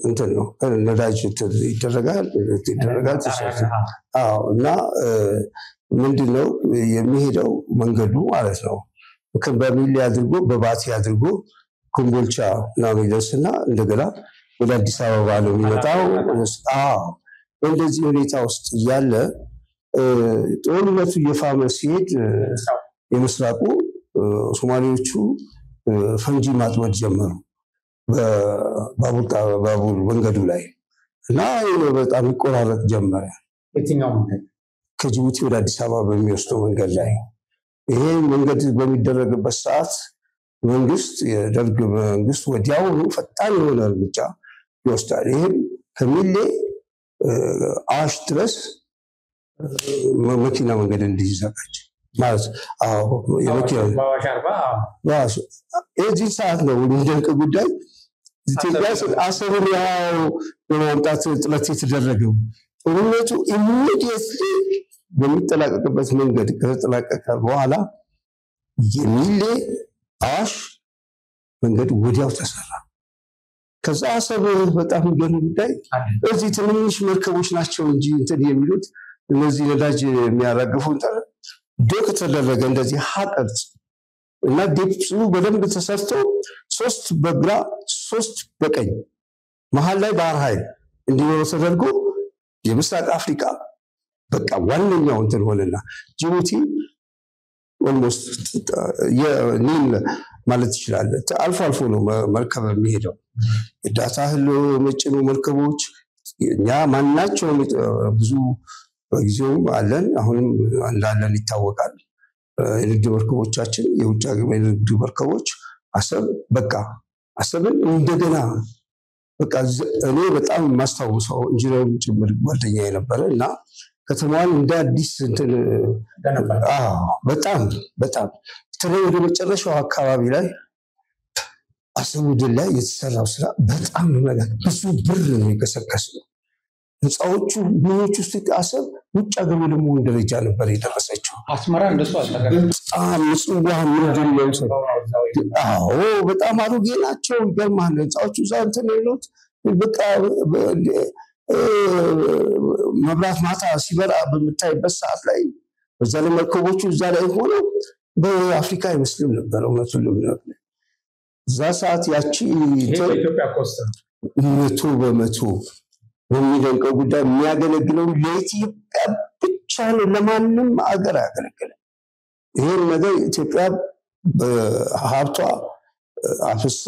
እንትን ነው። ነዳጅ ይደረጋል እና ምንድነው የሚሄደው መንገዱ ማለት ነው። በሚሌ አድርጎ በባቲ አድርጎ ኮምቦልቻ ነው የሚደርስና እንደገና ወደ አዲስ አበባ ነው የሚመጣው። በእንደዚህ ሁኔታ ውስጥ እያለ ጦርነቱ እየፋመ ሲሄድ የምስራቁ ሶማሌዎቹ ፈንጂ ማጥመድ ጀመሩ በባቡር መንገዱ ላይ እና በጣም ይቆራረጥ ጀመረ። የትኛው መንገድ? ከጅቡቲ ወደ አዲስ አበባ በሚወስደው መንገድ ላይ ይሄ መንገድ በሚደረግበት ሰዓት መንግስት የደርግ መንግስት ወዲያውኑ ፈጣን የሆነ እርምጃ ይወስዳል። ይሄም ከሚሌ አዋሽ ድረስ መኪና መንገድ እንዲዘጋጅ ማለት የመኪና የዚህ ሰዓት ነው የሚደንቅ ጉዳይ። ኢትዮጵያ አሰብን ያው በማምጣት ጥረት የተደረገው ጦርነቱ ኢሚዲየትሊ በሚጠላቀቅበት መንገድ ከተጠላቀቀ በኋላ የሚሌ አዋሽ መንገድ ወዲያው ተሰራ። ከዛ አሰብ በጣም የሚገርም ጉዳይ እዚህ ትንንሽ መርከቦች ናቸው እንጂ እንትን የሚሉት እነዚህ ነዳጅ የሚያራግፉ ዶክ ተደረገ እንደዚህ ሀቀርጽ እና ዴፕሱ በደንብ ተሰርቶ 3 በግራ 3 በቀኝ መሃል ላይ ባህር ኃይል እንዲኖር ተደርጎ የምስራቅ አፍሪካ በቃ ዋነኛው እንትን ሆነና ጅቡቲ ኦልሞስት የኒል ማለት ይችላል። አልፎ አልፎ ነው መርከብ የሚሄደው። እርዳታ እህል መጭኑ መርከቦች እኛ ማናቸው ብዙ በጊዜው አለን፣ አሁንም እንዳለን ይታወቃል። የንግድ መርከቦቻችን የውጭ ሀገር የንግድ መርከቦች አሰብ በቃ አሰብን እንደገና በቃ እኔ በጣም የማስታውሰው ኢንጂነር ጭምር ጓደኛ የነበረ እና ከተማዋን እንደ አዲስ እንትን በጣም በተለይ ወደ መጨረሻው አካባቢ ላይ አሰብ ወደብ ላይ የተሰራው ስራ በጣም ብዙ ብር ነው የከሰከሰው። ህንፃዎቹ ምኖች ውስጥ አሰብ ውጭ ሀገር ወደ መሆን ደረጃ ነበር የደረሰችው። አስመራ እንደሱ አልተገረም። በጣም ምጽዋ ምንድን ነው በጣም አሮጌ ናቸው። ይገርማል። ህንፃዎቹ እዛ እንትን የሉት በቃ መብራት ማታ ሲበራ በምታይበት ሰዓት ላይ በዛ ላይ መርከቦቹ እዛ ላይ ሆነው በአፍሪካ አይመስልም ነበር እውነቱን ለምነው። እዛ ሰዓት ያቺ ኢትዮጵያ ኮስት 100% የሚደንቀው ጉዳይ የሚያገለግለው ለኢትዮጵያ ብቻ ነው፣ ለማንም አገር አያገለግልም። ይሄን ነገር ኢትዮጵያ በሀብቷ አፍሳ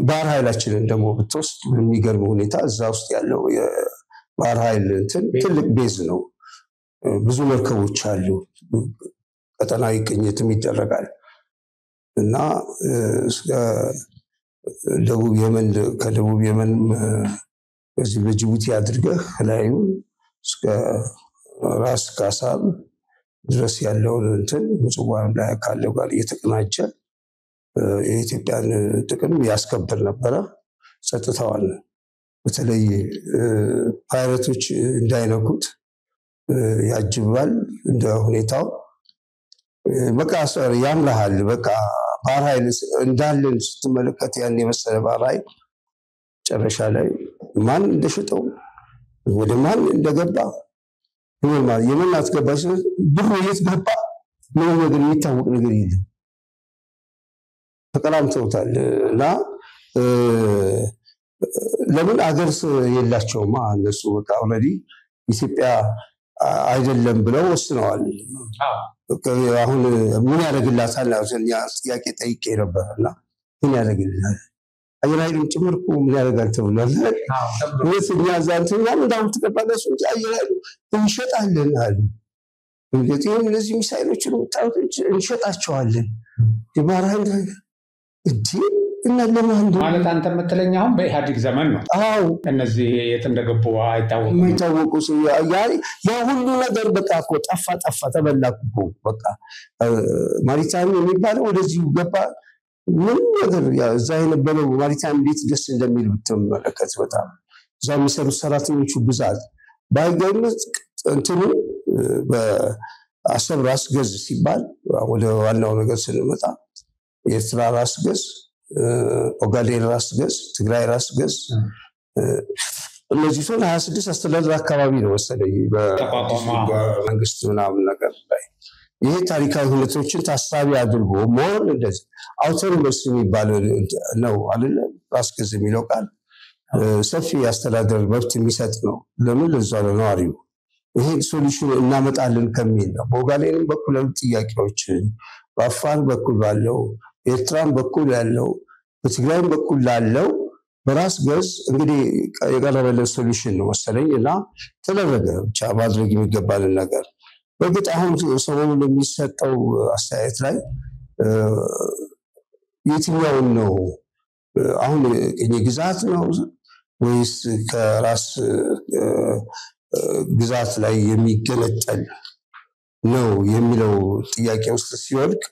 ባህር ኃይላችንን ደግሞ ብትወስድ የሚገርም ሁኔታ እዛ ውስጥ ያለው የባህር ኃይል ትልቅ ቤዝ ነው። ብዙ መርከቦች አሉ። ቀጠናዊ ቅኝትም ይደረጋል እና ደቡብ የመን ከደቡብ የመን በዚህ በጅቡቲ አድርገህ ላዩ እስከ ራስ ካሳብ ድረስ ያለውን እንትን ምጽዋ ላይ ካለው ጋር እየተቀናጀ የኢትዮጵያን ጥቅም ያስከብር ነበረ። ጸጥታዋን በተለይ ፓይረቶች እንዳይነኩት ያጅባል። እንደ ሁኔታው በቃ ያምልሃል። በቃ ባህር ኃይል እንዳለን ስትመለከት ያን የመሰለ ባህር ኃይል ጨረሻ ላይ ማን እንደሸጠው ወደ ማን እንደገባ የመን አስገባች። ብሩ የት ገባ ምንም ነገር የሚታወቅ ነገር የለም። ተቀላምተውታል እና ለምን አገር የላቸውም እነሱ በቃ ኦልሬዲ ኢትዮጵያ አይደለም ብለው ወስነዋል። አሁን ምን ያደርግላታል እኛ ጥያቄ ጠይቄ ነበርና ምን ያደርግልናል አየር ኃይልም ጭምርኩ ምን ያደርጋል ተብሏል። እኛ ዛንተኛ እንዳውም ተቀባለሽ እንጂ አየር ኃይል እንሸጣለን አሉ። እንግዲህ እነዚህ ሚሳኤሎችን እንሸጣቸዋለን። የባህር ኃይል እና ለማን ማለት አንተ መተለኛው በኢህአዲግ ዘመን ነው አው እነዚህ የት እንደገቡ አይታወቁም ያ ሁሉ ነገር በቃ እኮ ጠፋ ተበላኩ በቃ ማሪታይም የሚባለው ወደዚህ ገባ ምን ነገር ያ እዛ የነበረው ማሪታይም ቤት ደስ እንደሚል ብትመለከት በጣም እዛ የሚሰሩ ሰራተኞቹ ብዛት ባይገርምስ እንትኑ በአሰብ ራስ ገዝ ሲባል ወደ ዋናው ነገር ስንመጣ የኤርትራ ራስ ገዝ ኦጋዴን ራስ ገዝ ትግራይ ራስ ገዝ እነዚህ 26 አስተዳደር አካባቢ ነው ወሰደኝ በመንግስት ምናምን ነገር ላይ ይሄ ታሪካዊ ሁኔታዎችን ታሳቢ አድርጎ ሞር እንደዚህ አውቶኖመስ የሚባለው ነው አይደል ራስ ገዝ የሚለው ቃል ሰፊ አስተዳደር መብት የሚሰጥ ነው ለምን ለዛው ነው አሪው ይሄ ሶሉሽን እናመጣለን ከሚል ነው በኦጋዴን በኩል ያሉ ጥያቄዎች በአፋር በኩል ባለው ኤርትራን በኩል ያለው በትግራይም በኩል ላለው በራስ ገዝ እንግዲህ የቀረበለ ሶሉሽን ነው መሰለኝና ተደረገ ብቻ ማድረግ የሚገባል ነገር በግጥ አሁን ሰሞኑን የሚሰጠው አስተያየት ላይ የትኛው ነው አሁን ቅኝ ግዛት ነው ወይስ ከራስ ግዛት ላይ የሚገለጠል ነው የሚለው ጥያቄ ውስጥ ሲወድቅ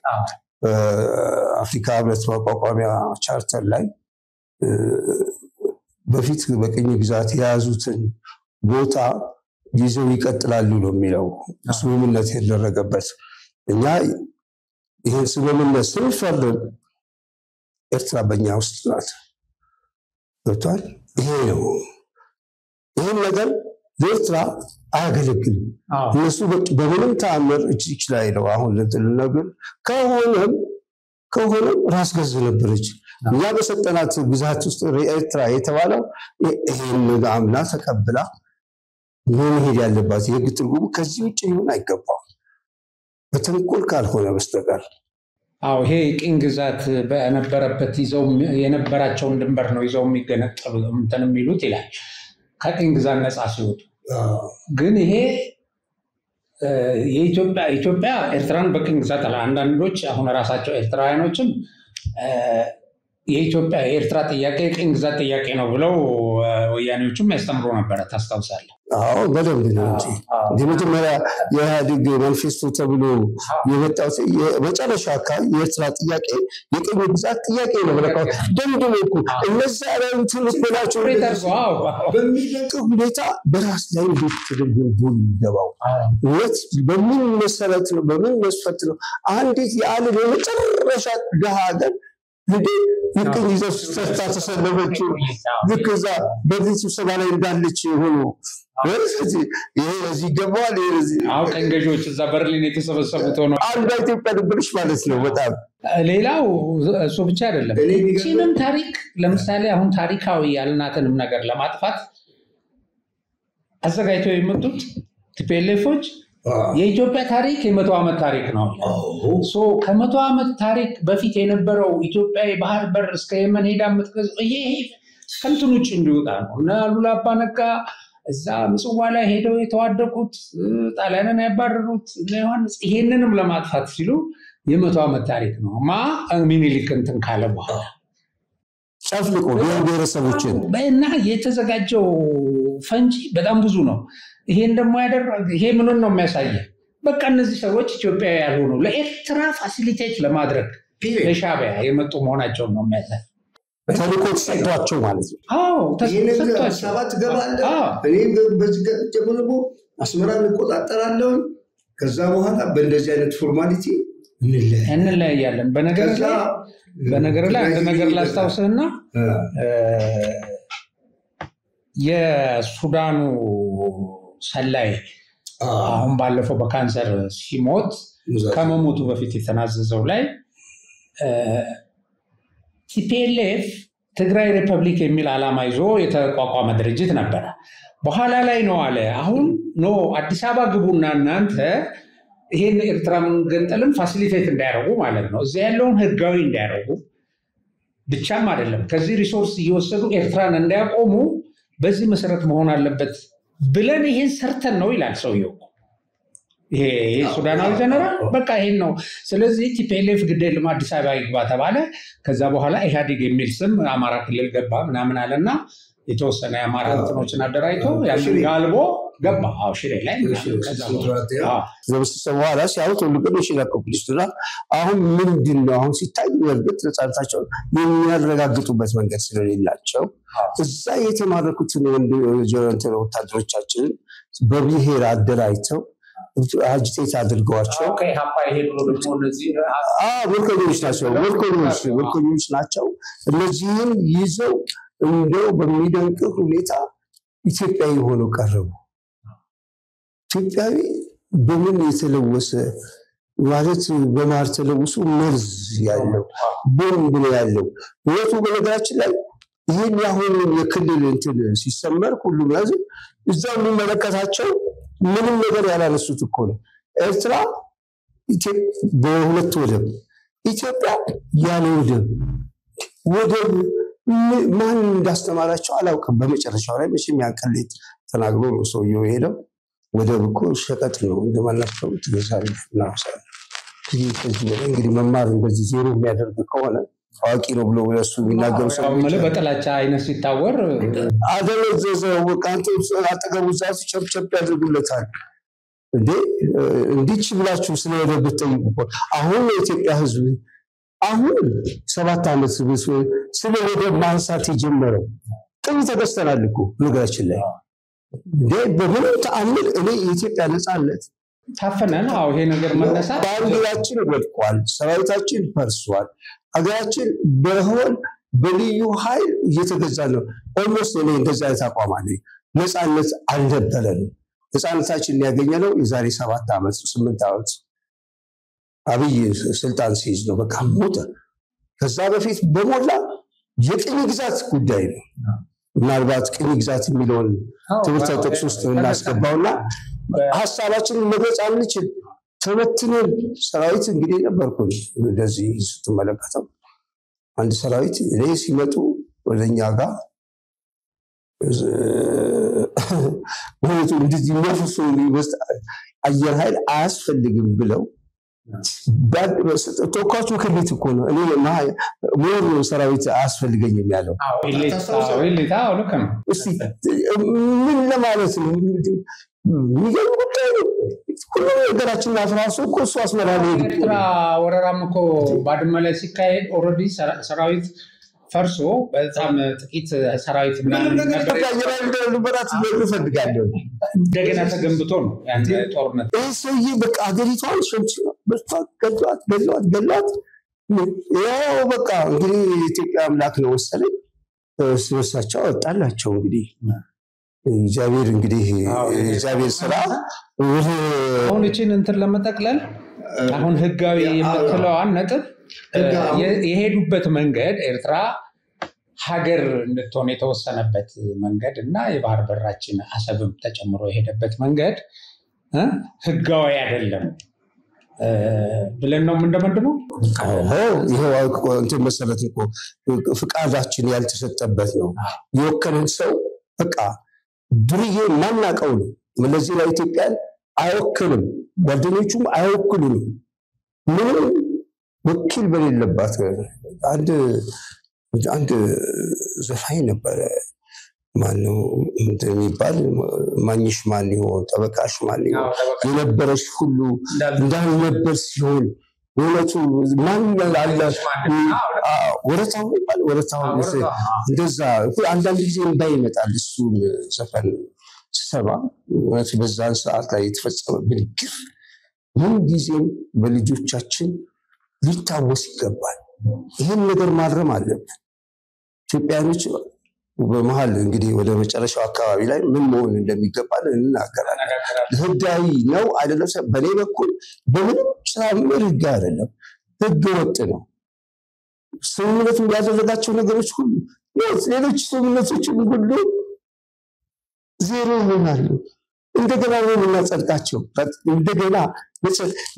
አፍሪካ ህብረት ማቋቋሚያ ቻርተር ላይ በፊት በቅኝ ግዛት የያዙትን ቦታ ይዘው ይቀጥላሉ ነው የሚለው ስምምነት የተደረገበት እኛ ይሄን ስምምነት ስንፈርም ኤርትራ በእኛ ውስጥ ናት ወጥቷል ይሄ ነው ይሄን ነገር ኤርትራ አያገለግልም እነሱ በምንም ተአምር እጅ ላይ ነው አሁን ለተለነገር ከሆነም ራስ ገዝ ነበረች እኛ በሰጠናት ግዛት ውስጥ ኤርትራ የተባለው ይሄን አምና ተቀብላ ምን ሄድ ያለባት የህግ ትርጉሙ ከዚህ ውጭ ይሆን አይገባም በተንኮል ካልሆነ በስተቀር አው ይሄ ቅኝ ግዛት በነበረበት ይዘው የነበራቸውን ድንበር ነው ይዘው የሚገነጠሉ እንትን የሚሉት ይላል ከቅኝ ግዛት ነፃ ሲወጡ ግን ይሄ የኢትዮጵያ ኤርትራን በቅኝ ግዛት አንዳንዶች አሁን ራሳቸው ኤርትራውያኖችም የኢትዮጵያ የኤርትራ ጥያቄ ቅኝ ግዛት ጥያቄ ነው ብለው ወያኔዎችም ያስተምሩ ነበር ታስታውሳለህ አዎ በደንብ ነው እንጂ የመጀመሪያ የኢህአዴግ ማኒፌስቶ ተብሎ የመጣው የመጨረሻ አካባቢ የኤርትራ ጥያቄ የቅኝ ግዛት ጥያቄ ነው ብለው ደምድሞ እኮ እነዛ አራንቱን ብላችሁ በሚደንቅ ሁኔታ በራስ ላይ ልትደግፉ ይገባው ወት በምን መሰረት ነው በምን መስፈርት ነው አንዲት የዓለም የመጨረሻ ሀገር እንዴ የቅኝ ግዛት ተሰለበች ልክዛ በዚህ ስብሰባ ላይ እንዳለች ሆኖ ወርሰጂ ይሄ እዚህ ገባል ይሄ አው ቀንገጆች እዛ በርሊን የተሰበሰቡት ሆኖ አንድ ኢትዮጵያ ድብርሽ ማለት ነው በጣም ሌላው እሱ ብቻ አይደለም እቺንም ታሪክ ለምሳሌ አሁን ታሪካዊ ያልናተንም ነገር ለማጥፋት አዘጋጅተው የመጡት ቲፒኤልኤፎች የኢትዮጵያ ታሪክ የ100 ዓመት ታሪክ ነው ሶ ከ100 ዓመት ታሪክ በፊት የነበረው ኢትዮጵያ የባህር በር እስከ የመን ሄዳ መጥቀስ ይሄ ከንቱን ውጭ እንዲወጣ ነው እና ሉላ አባ ነጋ እዛ ምጽዋ ላይ ሄደው የተዋደቁት ጣሊያንን ያባረሩት ዮሐንስ ይሄንንም ለማጥፋት ሲሉ የ100 ዓመት ታሪክ ነው ሚኒሊክ እንትን ካለ በኋላ ጫፍልቆ ብሔረሰቦችን በእና የተዘጋጀው ፈንጂ በጣም ብዙ ነው ይሄን ደግሞ ያደረገ ይሄ ምንን ነው የሚያሳየው በቃ እነዚህ ሰዎች ኢትዮጵያ ያልሆኑ ለኤርትራ ፋሲሊቴት ለማድረግ ለሻዕቢያ የመጡ መሆናቸው ነው የሚያሳየው ተልኮት ሰጥቷቸው ማለት ነው አዎ ተሰጥቷቸው ሰባት ገባለ እኔ በዚህ ጀምሮ አስመራን ቆጣጣራለሁ ከዛ በኋላ በእንደዚህ አይነት ፎርማሊቲ እንለያያለን በነገር ላይ አንድ ነገር ላስታውስህና የሱዳኑ ሰላይ አሁን ባለፈው በካንሰር ሲሞት ከመሞቱ በፊት የተናዘዘው ላይ ቲፒኤልኤፍ ትግራይ ሪፐብሊክ የሚል ዓላማ ይዞ የተቋቋመ ድርጅት ነበር በኋላ ላይ ነው አለ አሁን ኖ አዲስ አበባ ግቡና እናንተ ይሄን ኤርትራን ገንጠልም ፋሲሊቴት እንዳያረጉ ማለት ነው እዚያ ያለውን ህጋዊ እንዳያረጉ ብቻም አይደለም ከዚህ ሪሶርስ እየወሰዱ ኤርትራን እንዳያቆሙ በዚህ መሰረት መሆን አለበት ብለን ይሄን ሰርተን ነው ይላል ሰውየው ይሄ ሱዳናዊ ጀነራል በቃ ይሄን ነው። ስለዚህ ቲፒኤልኤፍ ግዴለም አዲስ አበባ ይግባ ተባለ። ከዛ በኋላ ኢህአዴግ የሚል ስም አማራ ክልል ገባ ምናምን አለና የተወሰነ የአማራ እንትኖችን አደራጅቶ ያንን ጋልቦ ገባ። ሽሬ ላይ ዘበስተ በኋላ ሲያዩት ሁሉ ግን ሽላቆፕሊስቱና አሁን ምንድን ነው አሁን ሲታይ ወርግጥ ተጻርታቸው የሚያረጋግጡበት መንገድ ስለሌላቸው እዛ የተማረኩትን ወታደሮቻችንን በብሔር አደራጅተው አጅቴት አድርገዋቸው ወልኮኞች ናቸው። እነዚህን ይዘው እንደው በሚደንቅ ሁኔታ ኢትዮጵያዊ ሆነው ቀረቡ። ኢትዮጵያዊ በምን የተለወሰ ማለት በማር ተለውሶ መርዝ ያለው ቦምብ ያለው ወጡ። በነገራችን ላይ ይሄን ያሁን የክልል እንትን ሲሰመር ሁሉም ያዝ እዛው የሚመለከታቸው ምንም ነገር ያላነሱት እኮ ነው። ኤርትራ በሁለት ወደብ ኢትዮጵያ ያለ ወደብ ማን እንዳስተማራቸው አላውቅም። በመጨረሻው ላይ መቼም ያንቀልት ተናግሮ ነው ሰውየው ሄደው ወደብ እኮ ሸቀጥ ነው እንደማናቸው ትገዛል ነው ሳይሆን እንግዲህ መማር እንደዚህ ዜሮ የሚያደርግ ከሆነ አዋቂ ነው ብሎ ወለሱ የሚናገሩ ሰዎች ማለት በጥላቻ አይነት ሲታወር አደረዘው ወቃንተ አጠገቡ ዛፍ ቸፕቸፕ ያድርጉለታል እንዲች ብላችሁ ስለወደብ ብትጠይቁ አሁን የኢትዮጵያ ሕዝብ አሁን 7 ዓመት ስለወደብ ማንሳት የጀመረው ጥሩ ተገስተናል እኮ ነገራችን ላይ በምን ተአምር እኔ የኢትዮጵያ ነፃነት ታፈነን ይሄ ነገር መነሳት ባንዲራችን ወድቋል፣ ሰራዊታችን ፈርሷል፣ አገራችን በሆል በልዩ ኃይል እየተገዛ ነው። ኦልሞስት እኔ እንደዛ ተቋማለ ነፃነት አልነበረንም። ነፃነታችን ያገኘነው የዛሬ 7 ዓመት 8 ዓመት አብይ ስልጣን ሲይዝ ነው። በቃ ሞተ። ከዛ በፊት በሞላ የቅኝ ግዛት ጉዳይ ነው። ምናልባት ቅኝ ግዛት የሚለውን ትምህርት ጥቅስ ውስጥ እናስገባውና ሐሳባችንን መግለጽ አንችል። ተበትነን ሰራዊት እንግዲህ ነበርኩ እንደዚህ ስትመለከተው አንድ ሰራዊት ላይ ሲመጡ ወደኛ ጋር ወይቱ እንደዚህ የሚያፈሱ አየር ኃይል አያስፈልግም ብለው ተወካዮቹ ክልት እኮ ነው እኔ ሞር ሰራዊት አያስፈልገኝም ያለው ምን ለማለት ነው? ሚገርም ጉዳይ ነው። ሁሉ ነገራችን አፍራሶ እኮ እሱ አስመራ ነው። ኤርትራ ወረራም እኮ ባድመ ላይ ሲካሄድ ኦልሬዲ ሰራዊት ፈርሶ በጣም ጥቂት ሰራዊት ምናምን ነበር። ያየራልደረበት ይፈልጋለሁ እንደገና ተገንብቶ ነው ያን ጦርነት እሰይ በቃ አገሪቷን ሸንች ገላት ያው በቃ እንግዲህ ኢትዮጵያ አምላክ ነው ወሰለኝ ስለሳቸው ወጣላቸው። እንግዲህ እግዚአብሔር እንግዲህ እግዚአብሔር ስራ አሁን እቺን እንትን ለመጠቅለል አሁን ህጋዊ የምትለዋን ነጥብ የሄዱበት መንገድ ኤርትራ ሀገር እንድትሆን የተወሰነበት መንገድ እና የባህር በራችን አሰብም ተጨምሮ የሄደበት መንገድ ህጋዊ አይደለም ብለን ነው እንደምንድነው? ይሄው እንትን መሰረት እኮ ፍቃዳችን ያልተሰጠበት ነው። የወከለን ሰው በቃ ድርዬ ማናቀው ነው። ለዚህ ላይ ኢትዮጵያን አይወክልም፣ ጓደኞቹም አይወክሉም። ምንም ወኪል በሌለባት አንድ ዘፋኝ ነበረ ማነው እንደሚባል ማንሽ ማን ይሆን ጠበቃሽ ማን ይሆን የነበረሽ ሁሉ እንዳልነበር ሲሆን ወለቱ ማን አለ ወረታው ይባል ወረታው እንደዛ አንዳንድ ጊዜ እንዳይመጣል እሱ ዘፈን ሲሰማ በዛን ሰዓት ላይ የተፈጸመብን ግፍ ምን ጊዜም በልጆቻችን ሊታወስ ይገባል። ይሄን ነገር ማድረም አለብን። ኢትዮጵያኖች በመሃል እንግዲህ ወደ መጨረሻው አካባቢ ላይ ምን መሆን እንደሚገባል እንናገራለን። ህጋዊ ነው አይደለም? በኔ በኩል በምንም ሳምር ህግ አይደለም፣ ህገ ወጥ ነው። ስምምነቱ ያደረጋቸው ነገሮች ሁሉ ሌሎች ስምምነቶች ሁሉ ዜሮ ይሆናሉ። እንደገና ነው እናጸድቃቸው። እንደገና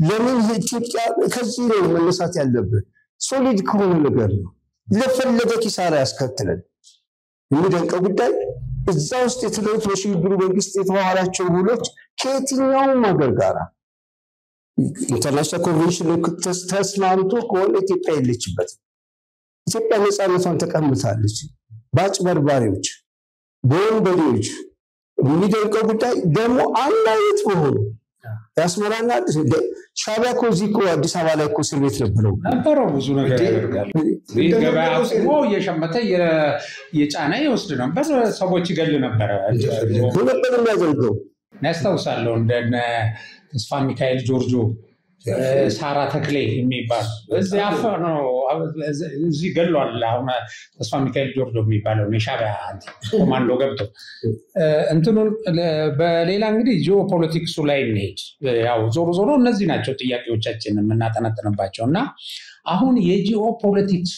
ለምን ኢትዮጵያ ከዚህ ነው መነሳት ያለበት? ሶሊድ ከሆነ ነገር ነው ለፈለገ ኪሳራ ያስከትላል። የሚደንቀው ጉዳይ እዛ ውስጥ የተደረጉት በሽግግሩ መንግስት የተዋዋላቸው ውሎች ከየትኛውም ሀገር ጋር ኢንተርናሽናል ኮንቬንሽን ተስማምቶ ከሆነ ኢትዮጵያ የለችበት። ኢትዮጵያ ነፃነቷን ተቀምጣለች በአጭበርባሪዎች በወንበዴዎች። የሚደንቀው ጉዳይ ደግሞ አንድ አይነት መሆኑ ያስመራና ሻዕቢያ እኮ እዚህ እኮ አዲስ አበባ ላይ እኮ እስር ቤት ነበረው ብዙ ነገር ያደርጋል። ገበያ አቁሞ እየሸመተ የጫና ይወስድ ነበር፣ ሰዎች ይገል ነበረ። ነበር የሚያደርገው ያስታውሳለሁ። እንደነ ተስፋ ሚካኤል ጆርጆ፣ ሳራ ተክሌ የሚባል እዚህ አፈር ነው እዚህ ገሏል። አሁን ተስፋ ሚካኤል ጆርጆ የሚባለው የሻዕቢያ ኮማንዶ ገብቶ እንትኑን በሌላ እንግዲህ ጂኦፖለቲክሱ ላይ እንሄድ። ያው ዞሮ እነዚህ ናቸው ጥያቄዎቻችን የምናጠነጥንባቸው እና አሁን የጂኦፖለቲክስ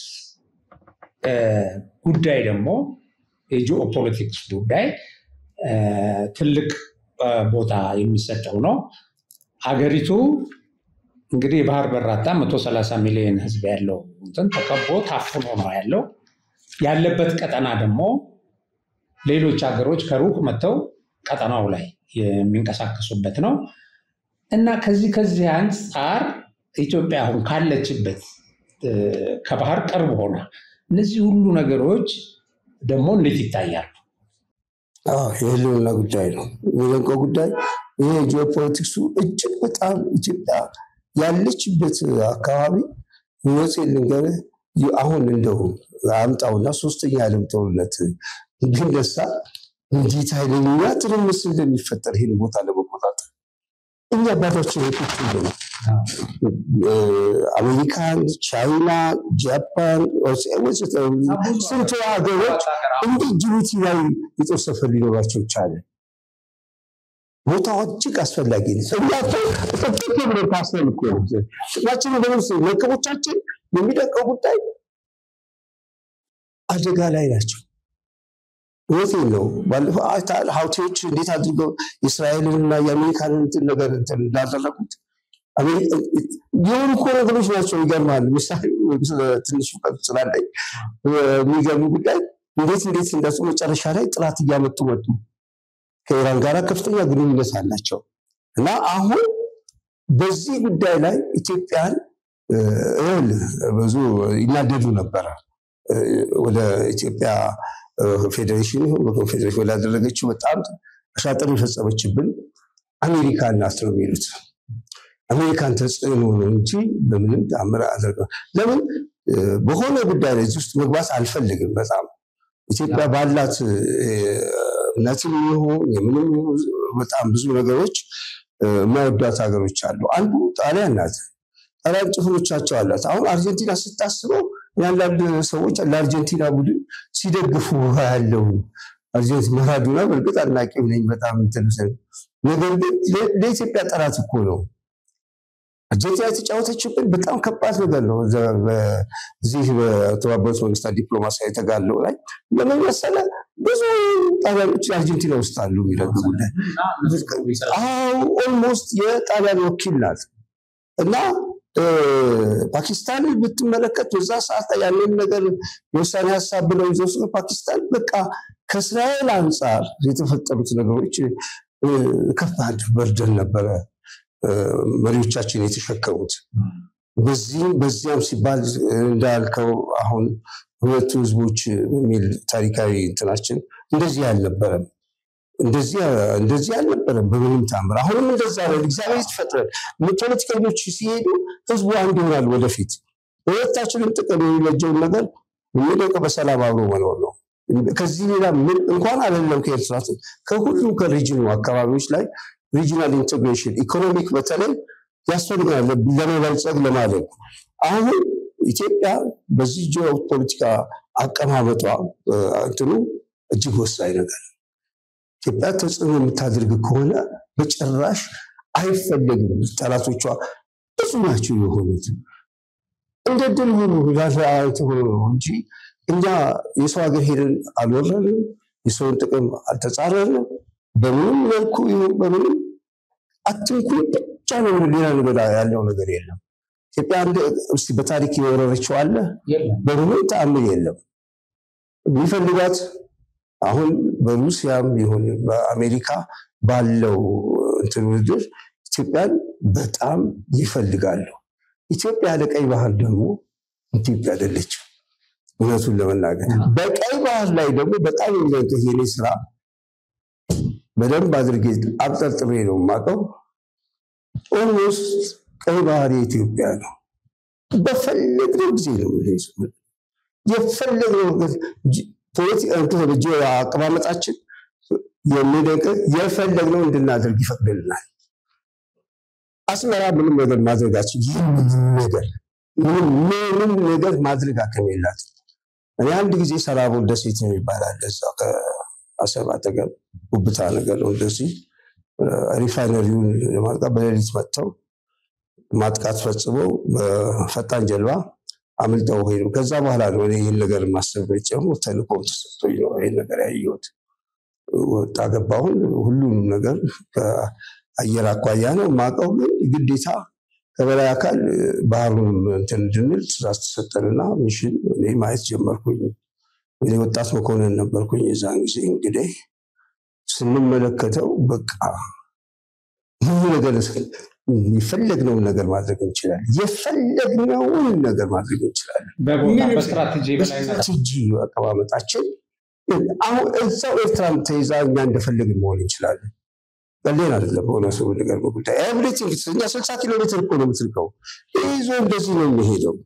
ጉዳይ ደግሞ የጂኦፖለቲክስ ጉዳይ ትልቅ ቦታ የሚሰጠው ነው። ሀገሪቱ እንግዲህ የባህር በራታ 130 ሚሊዮን ህዝብ ያለው እንትን ተከቦ ታፍኖ ነው ያለው። ያለበት ቀጠና ደግሞ ሌሎች ሀገሮች ከሩቅ መጥተው ቀጠናው ላይ የሚንቀሳቀሱበት ነው እና ከዚህ አንፃር ኢትዮጵያ አሁን ካለችበት ከባህር ቅርብ ሆና እነዚህ ሁሉ ነገሮች ደግሞ እንዴት ይታያሉ? የህልውና ጉዳይ ነው የሚደንቀው ጉዳይ። ይሄ ጂኦፖለቲክሱ እጅግ በጣም ኢትዮጵያ ያለችበት አካባቢ ወጽል ነገር አሁን እንደው አምጣውና ሶስተኛ ዓለም ጦርነት ቢነሳ እንዴት ኃይለኛ ትርምስ እንደሚፈጠር ይሄን ቦታ ለመቆጣጠር እኛ ባታችን ይጥሉ አሜሪካን፣ ቻይና፣ ጃፓን ስንት ሀገሮች እንደ ጅቡቲ ላይ የጦር ሰፈር ሊኖራቸው ይቻላል። ቦታው እጅግ አስፈላጊ ነው። ተጠቅቀን ብለን ታስበን እኮ ነው ጥቅማችን በመስ መርከቦቻችን የሚደቀው ጉዳይ አደጋ ላይ ናቸው። ወይስ ነው ባለፈው ሀውቲዎች እንዴት አድርገው እስራኤልና የአሜሪካንን ነገር እንዳደረጉት የሆኑ እኮ ነገሮች ናቸው። ይገርማል። ምሳሌ ትንሽ ስላለኝ የሚገርም ጉዳይ እንዴት እንደሱ መጨረሻ ላይ ጥላት እያመጡ መጡ። ከኢራን ጋር ከፍተኛ ግንኙነት አላቸው እና አሁን በዚህ ጉዳይ ላይ ኢትዮጵያን ብዙ ይናደዱ ነበር። ወደ ኢትዮጵያ ፌዴሬሽን ወደ አደረገችው በጣም አሻጥር የፈጸመችብን አሜሪካን ናት ነው የሚሉት። አሜሪካን ተጽዕኖ ነው እንጂ በምንም ተአምር አድርገው ለምን በሆነ ጉዳይ ላይ ውስጥ መግባት አልፈልግም። በጣም ኢትዮጵያ ባላት ነጥብ ይሁን የምንም በጣም ብዙ ነገሮች የማይወዷት ሀገሮች አሉ። አንዱ ጣሊያን ናት። ጣሊያን ጭፍሮቻቸው አላት። አሁን አርጀንቲና ስታስበው ያንዳንድ ሰዎች ለአርጀንቲና ቡድን ሲደግፉ ያለው አርጀንቲና ማራዶና በርግጥ አድናቂው ነኝ በጣም እንትን ነገር ግን ለኢትዮጵያ ጠላት እኮ ነው። አርጀንቲና የተጫወተችብን በጣም ከባድ ነገር ነው። እዚህ በተባበሩት መንግስታት ዲፕሎማሲያዊ ተጋድሎ ላይ ለምን መሰለህ ብዙ ጣሊያኖች አርጀንቲና ውስጥ አሉ የሚለው ጉዳይ ኦልሞስት የጣሊያን ወኪል ናት እና ፓኪስታን ብትመለከት በዛ ሰዓት ያንን ነገር የውሳኔ ሀሳብ ብለው ይዘው ፓኪስታን በቃ ከእስራኤል አንፃር የተፈጠሩት ነገሮች ከባድ በርደን ነበረ መሪዎቻችን የተሸከሙት። በዚያም ሲባል እንዳልከው አሁን ሁለቱ ህዝቦች የሚል ታሪካዊ እንትናችን እንደዚህ አልነበረም። እንደዚህ አልነበረም በምንም ታምር። አሁንም እንደዛ ነው። እግዚአብሔር ይፈጥራል። ፖለቲከኞች ሲሄዱ ህዝቡ አንድ ይሆናል ወደፊት። ሁለታችንም ጥቅም የሚለጀው ነገር የሚደቀ በሰላም አብሮ መኖር ነው። ከዚህ ሌላ ምን እንኳን አይደለም ከኤርትራ ከሁሉም ከሪጅኑ አካባቢዎች ላይ ሪጂናል ኢንቴግሬሽን ኢኮኖሚክ በተለይ ያስፈልጋል ለመበልጸግ ለማለት። አሁን ኢትዮጵያ በዚህ ጂኦፖለቲካ አቀማመጧ እንትኑ እጅግ ወሳኝ ነገር። ኢትዮጵያ ተጽዕኖ የምታደርግ ከሆነ በጭራሽ አይፈለግም። ጠላቶቿ ብዙ ናቸው የሆኑት እንደ ድል ሆኖ እንጂ እኛ የሰው ሀገር ሄደን አልወረንም፣ የሰውን ጥቅም አልተጻረርንም። በምንም መልኩ ይሁን በምንም አትንኩ ብቻ ነው ሌላ ነገር ያለው ነገር የለም። ኢትዮጵያ አንድ እስቲ በታሪክ የወረረችው አለ በምንም ተአምር የለም። የሚፈልጋት አሁን በሩሲያም ይሁን በአሜሪካ ባለው እንትን ውድድር ኢትዮጵያን በጣም ይፈልጋሉ። ኢትዮጵያ ያለ ቀይ ባህር ደግሞ ኢትዮጵያ አይደለችም። እውነቱን ለመናገር በቀይ ባህር ላይ ደግሞ በጣም የሚያንቀህ የኔ ስራ በደንብ አድርጌ አብጠርጥሬ ነው የማውቀው። ኦልሞስት ቀይ ባህር የኢትዮጵያ ነው። በፈለግነው ጊዜ ነው የፈለግነው ፖለቲካ አቀማመጣችን የሚደንቅ የፈለግነው እንድናደርግ ይፈቅድልናል። አስመራ ምንም ነገር ማድረጋችን ምንም ነገር ማድረግ አቅም የላትም። እኔ አንድ ጊዜ ሰራቦል ደሴት ይባላል እዛ ከአሰብ አጠገብ ጉብታ ነገር ነው እንደዚህ ሪፋይነሪውን ለማጥቃት በሌሊት መጥተው ማጥቃት ፈጽመው በፈጣን ጀልባ አምልጠው ሄዱ። ከዛ በኋላ ነው ይሄን ነገር ማሰብ የጀመረው። ተልእኮም ተሰጥቶኝ ነው ይሄን ነገር ያየሁት። ወጣ ገባውን ሁሉም ነገር ከአየር አኳያ ነው የማውቀው። ግን ግዴታ ከበላይ አካል ባህሩን እንትን እንድንል ትእዛዝ ተሰጠንና ሚሽን እኔ ማየት ጀመርኩኝ። እኔ ወጣት መኮንን ነበርኩኝ የዛን ጊዜ። እንግዲህ ስንመለከተው በቃ ሁሉ ነገር የፈለግነውን ነገር ማድረግ እንችላለን። የፈለግነውን ነገር ማድረግ እንችላለን። በስትራቴጂ አቀማመጣችን አሁን እዛው ኤርትራን ተይዛ እኛ እንደፈለግን መሆን እንችላለን። ቀላል አይደለም በእውነቱ ነገር ጉዳይ። ኤቭሪቲንግ እኛ 60 ኪሎ ሜትር እኮ ነው የምትልቀው። ይዞ እንደዚህ ነው የሚሄደው።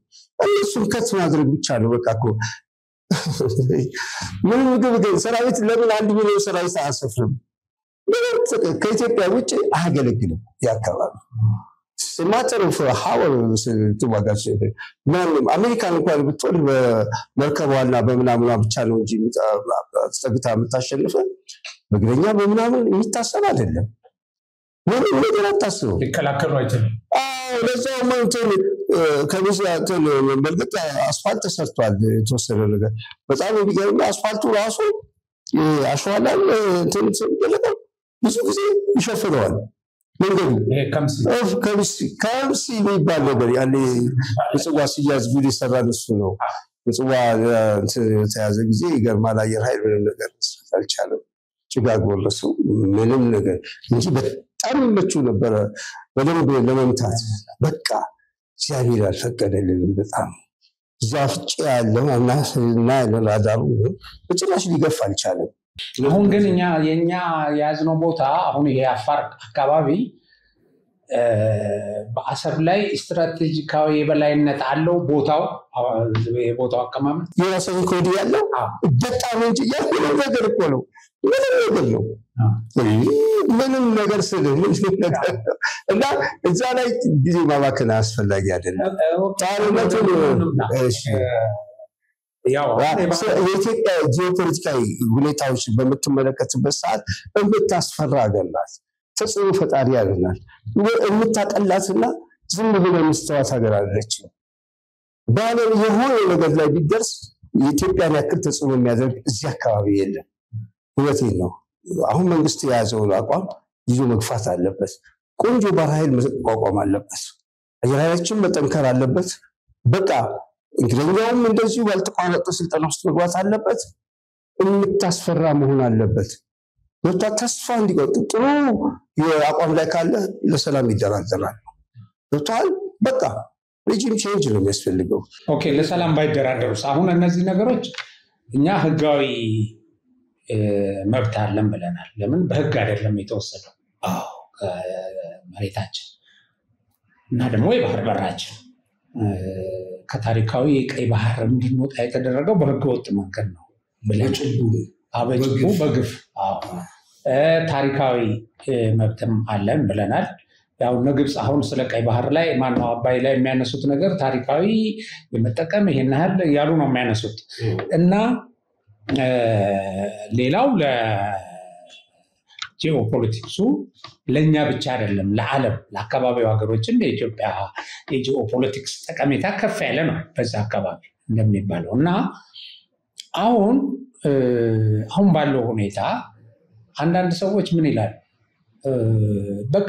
እሱን ከት ማድረግ ብቻ ነው በቃ እኮ ምንም ግን ሰራዊት ለምን 1 ሚሊዮን ሰራዊት አያሰፍርም? ከኢትዮጵያ ውጭ አያገለግልም። ያካባቢ ማተር ኦፍ ሃወር ትዋጋች ምንም አሜሪካን እንኳን ብትወል በመርከቧና በምናምኗ ብቻ ነው እንጂ ተጠግታ የምታሸንፈ በግረኛ በምናምን የሚታሰብ አይደለም። ምንም ነገር አታስበው። ይከላከሉ አይችልም። ለዛው ማንተን ከሚስያተን በርግጥ አስፋልት ተሰርቷል የተወሰነ ነገር በጣም የሚገርም አስፋልቱ ራሱ አሸዋላል እንትን ስለገለጠ ብዙ ጊዜ ይሸፍነዋል መንገዱ። ከምሲ የሚባል ነገር ያለ ምጽዋ ሲያዝ ጉድ ይሰራል እሱ ነው። ምጽዋ ተያዘ ጊዜ ይገርማል። አየር ኃይል ምንም ነገር አልቻለም። ጭጋግ ወለሱ ምንም ነገር እንጂ በጣም ይመቹ ነበረ በደንብ ለመምታት። በቃ እግዚአብሔር አልፈቀደልንም። በጣም ዛፍጭ ያለው እና ለራዳሩ በጭራሽ ሊገፋ አልቻለም። አሁን ግን የኛ ያዝነው ቦታ አሁን ይሄ አፋር አካባቢ በአሰብ ላይ ስትራቴጂካዊ የበላይነት አለው። ቦታው አቀማመጥ የራሱ ኮዲ ያለው በጣም እንጂ ያለው ነገር እኮ ነው። ምንም ነገር እና እዛ ላይ ጊዜ ማባከን አስፈላጊ አይደለም። ታሪነቱን የኢትዮጵያ ጂኦፖለቲካዊ ሁኔታዎች በምትመለከትበት ሰዓት የምታስፈራ ሀገር ናት። ተጽዕኖ ፈጣሪ ሀገር ናት። የምታቀላትና ዝም ብሎ የምትተዋት ሀገር አይደለችም። በዓለም የሆነ ነገር ላይ ቢደርስ የኢትዮጵያን ያክል ተጽዕኖ የሚያደርግ እዚህ አካባቢ የለም። እውነቴን ነው። አሁን መንግስት የያዘውን አቋም ይዞ መግፋት አለበት። ቆንጆ ባህር ኃይል መቋቋም አለበት። አየር ኃይላችን መጠንከር አለበት። በቃ እንግዲያውም እንደዚሁ ባልተቋረጠ ስልጠና ውስጥ መግባት አለበት። የምታስፈራ መሆን አለበት። ተስፋ እንዲቆርጥ ጥሩ የአቋም ላይ ካለ ለሰላም ይደራደራል። ቶታል በቃ ሬጂም ቼንጅ ነው የሚያስፈልገው። ኦኬ ለሰላም ባይደራደሩስ? አሁን እነዚህ ነገሮች እኛ ህጋዊ መብት አለን ብለናል። ለምን በህግ አይደለም የተወሰደው? መሬታችን እና ደግሞ የባህር በራችን ከታሪካዊ የቀይ ባህር እንድንወጣ የተደረገው በህገ ወጥ መንገድ ነው ብለን አበጭቡ በግፍ ታሪካዊ መብትም አለን ብለናል። ያው ግብጽ አሁን ስለ ቀይ ባህር ላይ ማነው አባይ ላይ የሚያነሱት ነገር ታሪካዊ የመጠቀም ይሄን ያህል ያሉ ነው የሚያነሱት። እና ሌላው ለጂኦፖለቲክሱ ለኛ ብቻ አይደለም ለዓለም ለአካባቢው ሀገሮችም የኢትዮጵያ የጂኦፖለቲክስ ጠቀሜታ ከፍ ያለ ነው በዛ አካባቢ እንደሚባለው። እና አሁን ባለው ሁኔታ አንዳንድ ሰዎች ምን ይላል? በቃ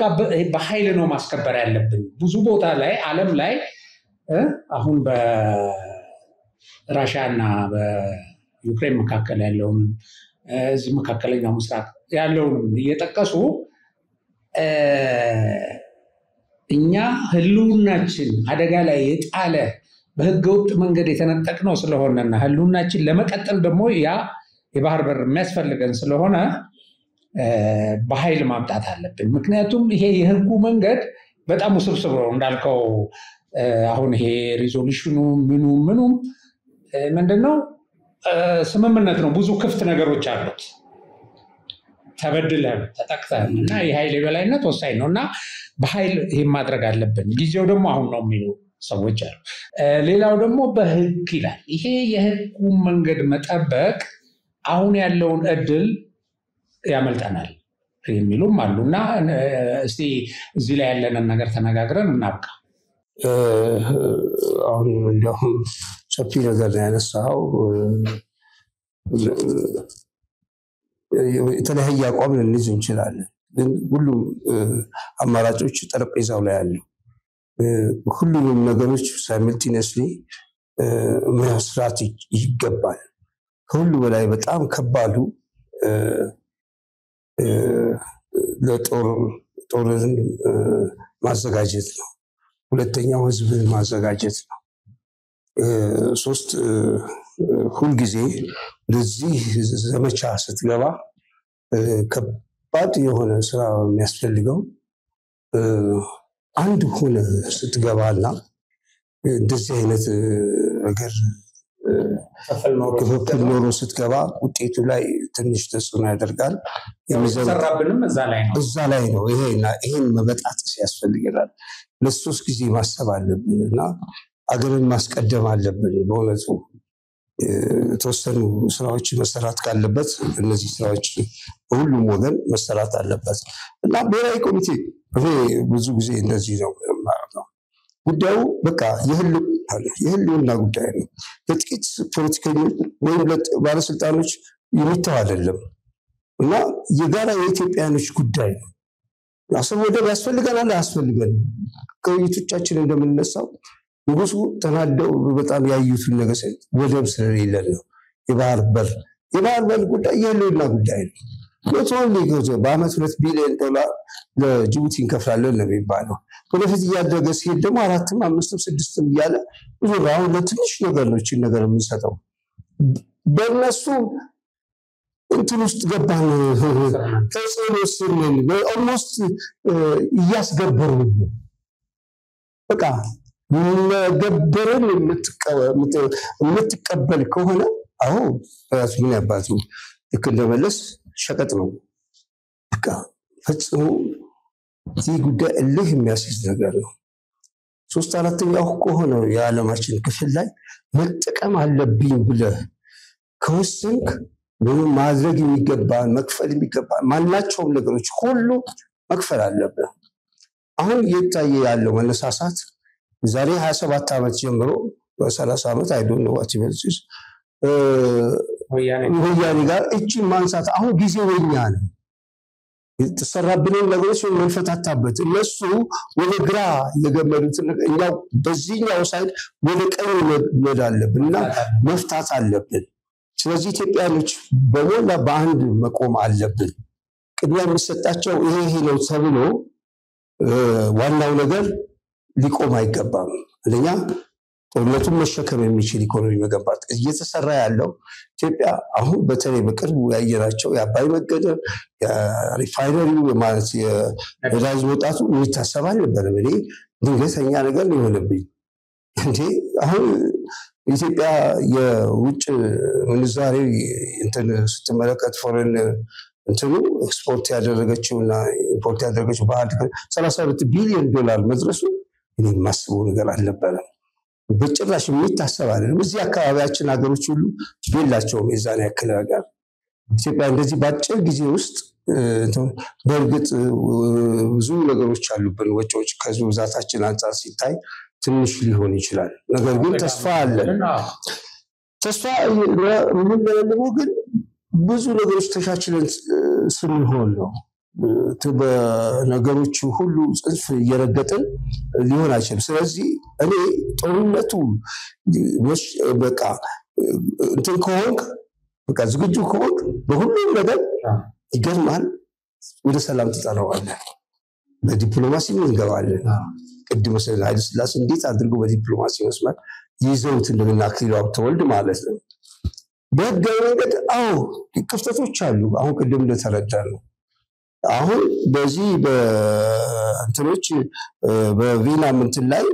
በኃይል ነው ማስከበር ያለብን። ብዙ ቦታ ላይ ዓለም ላይ አሁን በራሽያና በዩክሬን መካከል ያለውን እዚህ መካከለኛው ምስራቅ ያለውን እየጠቀሱ እኛ ህልውናችን አደጋ ላይ የጣለ በህገወጥ መንገድ የተነጠቅነው ስለሆነና ህልውናችን ለመቀጠል ደግሞ ያ የባህር በር የሚያስፈልገን ስለሆነ በኃይል ማምጣት አለብን። ምክንያቱም ይሄ የህጉ መንገድ በጣም ውስብስብ ነው እንዳልከው። አሁን ይሄ ሪዞሉሽኑ ምኑም ምንድነው ስምምነት ነው፣ ብዙ ክፍት ነገሮች አሉት። ተበድለን ተጠቅተን እና የኃይል የበላይነት ወሳኝ ነው እና በኃይል ይሄን ማድረግ አለብን። ጊዜው ደግሞ አሁን ነው የሚሉ ሰዎች አሉ። ሌላው ደግሞ በህግ ይላል። ይሄ የህጉ መንገድ መጠበቅ አሁን ያለውን እድል ያመልጠናል የሚሉም አሉና እስቲ እዚህ ላይ ያለንን ነገር ተነጋግረን እናብቃ። አሁን እንደውም ሰፊ ነገር ያነሳው የተለያየ አቋም ልንይዝ እንችላለን፣ ግን ሁሉም አማራጮች ጠረጴዛው ላይ አሉ። ሁሉንም ነገሮች ሳይመልቲነስሊ መስራት ይገባል። ከሁሉ በላይ በጣም ከባዱ ለጦርን ማዘጋጀት ነው። ሁለተኛው ህዝብን ማዘጋጀት ነው። ሶስት ሁልጊዜ ለዚህ ዘመቻ ስትገባ ከባድ የሆነ ስራ የሚያስፈልገው አንድ ሆነ ስትገባና እንደዚህ አይነት ነገር ክፍፍል ኖሮ ስትገባ ውጤቱ ላይ ትንሽ ተጽዕኖ ያደርጋል። የሚሰራብንም እዛ ላይ ነው። ይሄን መበጣጠስ ያስፈልጋል። ለሶስት ጊዜ ማሰብ አለብን እና አገርን ማስቀደም አለብን። በእውነቱ የተወሰኑ ስራዎች መሰራት ካለበት እነዚህ ስራዎች በሁሉም ወገን መሰራት አለበት እና ብሔራዊ ኮሚቴ ብዙ ጊዜ እንደዚህ ነው ማለት ነው። ጉዳዩ በቃ የህልውና ጉዳይ ነው። ለጥቂት ፖለቲከኞች ወይም ባለስልጣኖች የሚተው አይደለም እና የጋራ የኢትዮጵያኖች ጉዳይ ነው። አሰብ ወደብ ያስፈልገናል አያስፈልገንም? ከውይይቶቻችን እንደምንነሳው ንጉሱ ተናደው በጣም ያዩትን ነገር ወደብ ስለሌለን ነው። የባህር በር ጉዳይ የህልውና ጉዳይ ነው። በአመት $2 ቢሊዮን ለጅቡቲ እንከፍላለን ነው የሚባለው። ወደፊት እያደረገ ሲሄድ ደግሞ 4ም 5ም 6ም እያለ ብዙ አሁን ለትንሽ ነገሮችን ነገር የምንሰጠው በእነሱ እንትን ውስጥ ገባን። ተጽዕኖ ስንን ኦልሞስት እያስገበሩ በቃ መገበርን የምትቀበል ከሆነ አዎ ራሱ ምን ያባቱ ልክ እንደመለስ ሸቀጥ ነው። በቃ ፈጽሞ ይህ ጉዳይ እልህ የሚያስይዝ ነገር ነው። 3/4 ከሆነ የዓለማችን ክፍል ላይ መጠቀም አለብኝ ብለህ ከወሰንክ ምንም ማድረግ የሚገባን መክፈል የሚገባን ማናቸውም ነገሮች ሁሉ መክፈል አለብህ። አሁን እየታየ ያለው መነሳሳት ዛሬ 27 ዓመት ጀምሮ በ30 ዓመት አይዶን ነው ዋቲቨልሲስ ወያኔ ጋር እቺ ማንሳት አሁን ጊዜው የኛ ነው። የተሰራብንን ነገሮች መንፈታታበት እነሱ ወደ ግራ የገመዱትን እኛ በዚህኛው ሳይድ ወደ ቀኝ መሄድ አለብንና መፍታት አለብን። ስለዚህ ኢትዮጵያኖች በሞላ በአንድ መቆም አለብን። ቅድሚያ የሚሰጣቸው ይሄ ነው ተብሎ ዋናው ነገር ሊቆም አይገባም። አንደኛ ጦርነቱን መሸከም የሚችል ኢኮኖሚ መገንባት እየተሰራ ያለው ኢትዮጵያ አሁን በተለይ በቅርቡ ያየናቸው የአባይ መገደብ የሪፋይነሪው ማለት የነዳጅ መውጣቱ የሚታሰብ አልነበረም። እኔ ድንገተኛ ነገር ነው የሆነብኝ። እንዴ አሁን ኢትዮጵያ የውጭ ምንዛሬ እንትን ስትመለከት ፎሬን እንትኑ ኤክስፖርት ያደረገችውና ኢምፖርት ያደረገችው ባህል $32 ቢሊዮን መድረሱ እኔ ማስበው ነገር አልነበረም። በጭራሽ የሚታሰብ አይደለም። እዚህ አካባቢያችን ሀገሮች ሁሉ የላቸውም የዛን ያክል ነገር። ኢትዮጵያ እንደዚህ በአጭር ጊዜ ውስጥ በእርግጥ ብዙ ነገሮች አሉብን። ወጪዎች ከህዝብ ብዛታችን አንጻር ሲታይ ትንሽ ሊሆን ይችላል። ነገር ግን ተስፋ አለ። ተስፋ የምንለመልመው ግን ብዙ ነገሮች ተሻችለን ስንሆን ነው። በነገሮች ሁሉ ጽንፍ እየረገጥን ሊሆን አይችልም። ስለዚህ እኔ ጦርነቱ በቃ እንትን ከሆንክ በቃ ዝግጁ ከሆንክ በሁሉም ነገር ይገርማል ወደ ሰላም ትጠራዋለህ። በዲፕሎማሲ እንገባለን ቅድም ኃይለ ሥላሴ እንዴት አድርገው በዲፕሎማሲ መስመር ይዘውት እንደገና አክሊሉ ሀብተወልድ ማለት ነው በህጋዊ መንገድ ክፍተቶች አሉ አሁን ቅድም እንደተረዳነው አሁን በዚህ በእንትኖች በቪና እንትን ላይ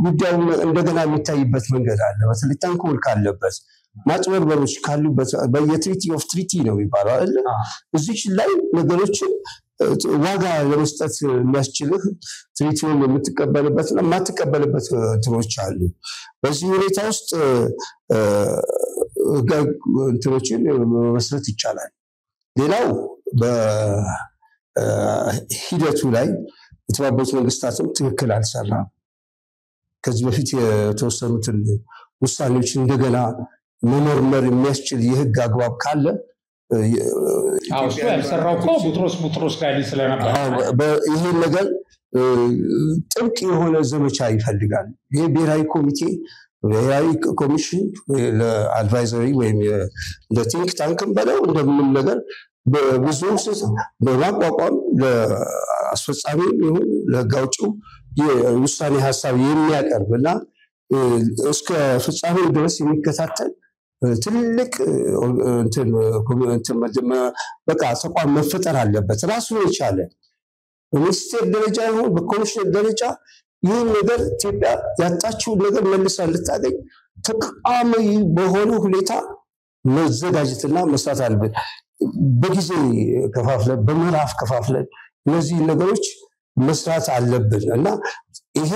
ጉዳዩ እንደገና የሚታይበት መንገድ አለ በተለይ ተንኮል ካለበት ማጭበርበሮች ካሉበት በየትሪቲ ኦፍ ትሪቲ ነው የሚባለው አይደል እዚህ ላይ ነገሮችን ዋጋ ለመስጠት የሚያስችልህ ትሪቲውን የምትቀበልበትና ማትቀበልበት እንትኖች አሉ በዚህ ሁኔታ ውስጥ እንትኖችን መስረት ይቻላል ሌላው በሂደቱ ላይ የተባበሩት መንግስታትም ትክክል አልሰራም ከዚህ በፊት የተወሰኑትን ውሳኔዎች እንደገና መመርመር የሚያስችል የህግ አግባብ ካለ እሱ ያልሰራው እኮ ቡትሮስ ጋር ስለነበር ይሄ ነገር ጥብቅ የሆነ ዘመቻ ይፈልጋል ይሄ ብሔራዊ ኮሚቴ ብሔራዊ ኮሚሽን ለአድቫይዘሪ ወይም ለቲንክ ታንክም በለው እንደምንም ነገር ብዙ በማቋቋም ለአስፈጻሚ ይሁን ለጋውጪው የውሳኔ ሐሳብ የሚያቀርብና እስከ ፍጻሜ ድረስ የሚከታተል ትልቅ እንትን በቃ ተቋም መፈጠር አለበት ራሱን የቻለ በሚኒስቴር ደረጃ ይሁን በኮሚሽን ደረጃ ይህን ነገር ኢትዮጵያ ያጣችውን ነገር መልሳ ልታገኝ ተቃዋሚ በሆነ ሁኔታ መዘጋጀትና መስራት አለበት በጊዜ ከፋፍለን በምዕራፍ ከፋፍለን እነዚህ ነገሮች መስራት አለብን እና ይሄ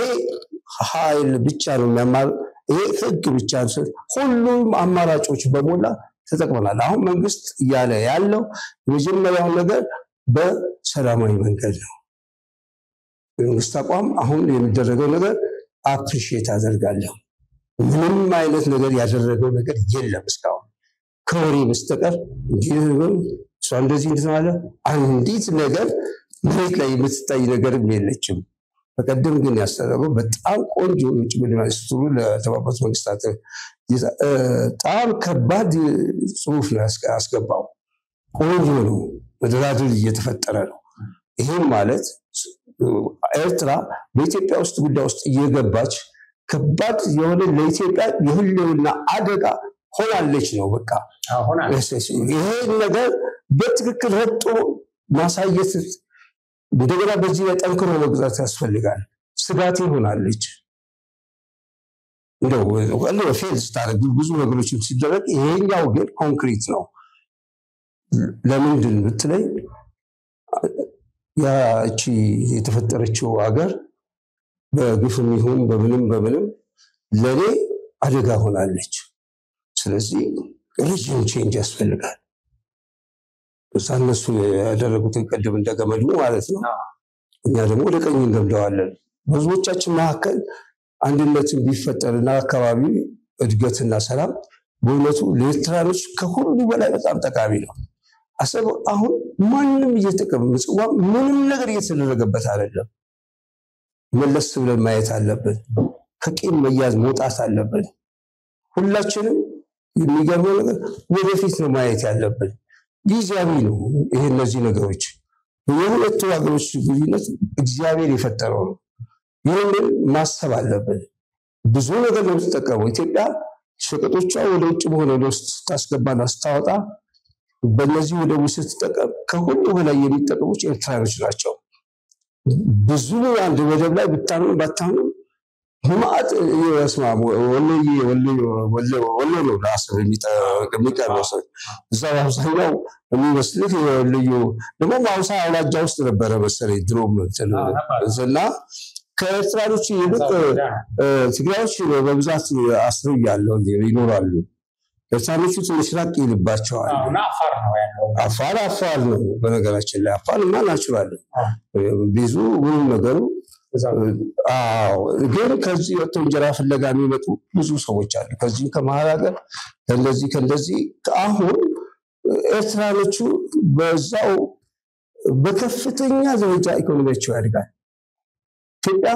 ኃይል ብቻ ነው የሚያማር ይሄ ህግ ብቻ ነው ሁሉም አማራጮች በሞላ ተጠቅመናል አሁን መንግስት እያለ ያለው የመጀመሪያው ነገር በሰላማዊ መንገድ ነው መንግስት አቋም አሁን የሚደረገው ነገር አፕሪሺየት አደርጋለሁ ምንም አይነት ነገር ያደረገው ነገር የለም እስካሁን ከወሬ በስተቀር እንደዚህ እንደተባለ አንዲት ነገር መሬት ላይ የምትታይ ነገር የለችም በቀደም ግን ያስተረገው በጣም ቆንጆ የውጭ ጉዳይ ሚኒስትሩ ለተባበሩት መንግስታት በጣም ከባድ ጽሁፍ ያስገባው ቆንጆ ነው መደራደር እየተፈጠረ ነው ይሄም ማለት ኤርትራ በኢትዮጵያ ውስጥ ጉዳይ ውስጥ እየገባች ከባድ የሆነ ለኢትዮጵያ የህልውና አደጋ ሆናለች ነው በቃ ይሄ ነገር በትክክል ረጦ ማሳየት እንደገና በዚህ ላይ ጠንክሮ መግዛት ያስፈልጋል ስጋት ይሆናለች እንደው ፌልስ ታረግ ብዙ ነገሮችን ሲደረግ ይሄኛው ግን ኮንክሪት ነው ለምንድን ብትለይ ያቺ የተፈጠረችው ሀገር በግፍም ይሁን በምንም ለኔ አደጋ ሆናለች ስለዚህ ሪጅን ቼንጅ ያስፈልጋል እነሱ ያደረጉትን ቀደም እንደገመዱ ማለት ነው እኛ ደግሞ ወደ ቀኝ እንገምደዋለን ብዙዎቻችን መካከል አንድነትን ቢፈጠርና አካባቢ እድገትና ሰላም በእውነቱ ለኤርትራኖች ከሁሉ በላይ በጣም ጠቃሚ ነው አሰብ አሁን ማንንም እየተቀበለ ምጽዋ ምንም ነገር እየተደረገበት አይደለም መለስ ብለን ማየት አለብን ከቂም መያዝ መውጣት አለብን ሁላችንም የሚገርመው ነገር ወደፊት ነው ማየት ያለብን ጊዜያዊ ነው ይሄ እነዚህ ነገሮች የሁለቱ ሀገሮች ግንኙነት እግዚአብሔር የፈጠረው ነው ይሄንን ማሰብ አለብን ብዙ ነገር ነው ተጠቀመው ኢትዮጵያ ሸቀጦቿ ወደ ውጭ በሆነ ውስጥ ታስገባና ስታወጣ በእነዚህ ወደ ውስጥ ተጠቀም ከሁሉ በላይ የሚጠቀሙት ኤርትራኖች ናቸው ብዙ አንድ ወደብ ላይ ባታምኑ ማአት ይስማሙ ወሎ ነው ራስህ የሚቀርበው ሰው እዛ አብዛኛው የሚመስልህ ልዩ ደግሞ ማውሳ አውራጃ ውስጥ ነበረ መሰለኝ ድሮም እና ከኤርትራኖች ይልቅ ትግራዮች በብዛት አስረው ያለው ይኖራሉ ኤርትራኖቹ ትንሽ ራቅ ይልባቸዋል አፋር ነው ያለው አፋር ነው በነገራችን ላይ አፋርማ ናቹራል ብዙ ምንም ነገሩ ግን ከዚህ ወጥቶ እንጀራ ፍለጋ የሚመጡ ብዙ ሰዎች አሉ ከዚህ ከመሀል ሀገር ከእንደዚህ አሁን ኤርትራኖቹ በዛው በከፍተኛ ደረጃ ኢኮኖሚያቸው ያድጋል ኢትዮጵያ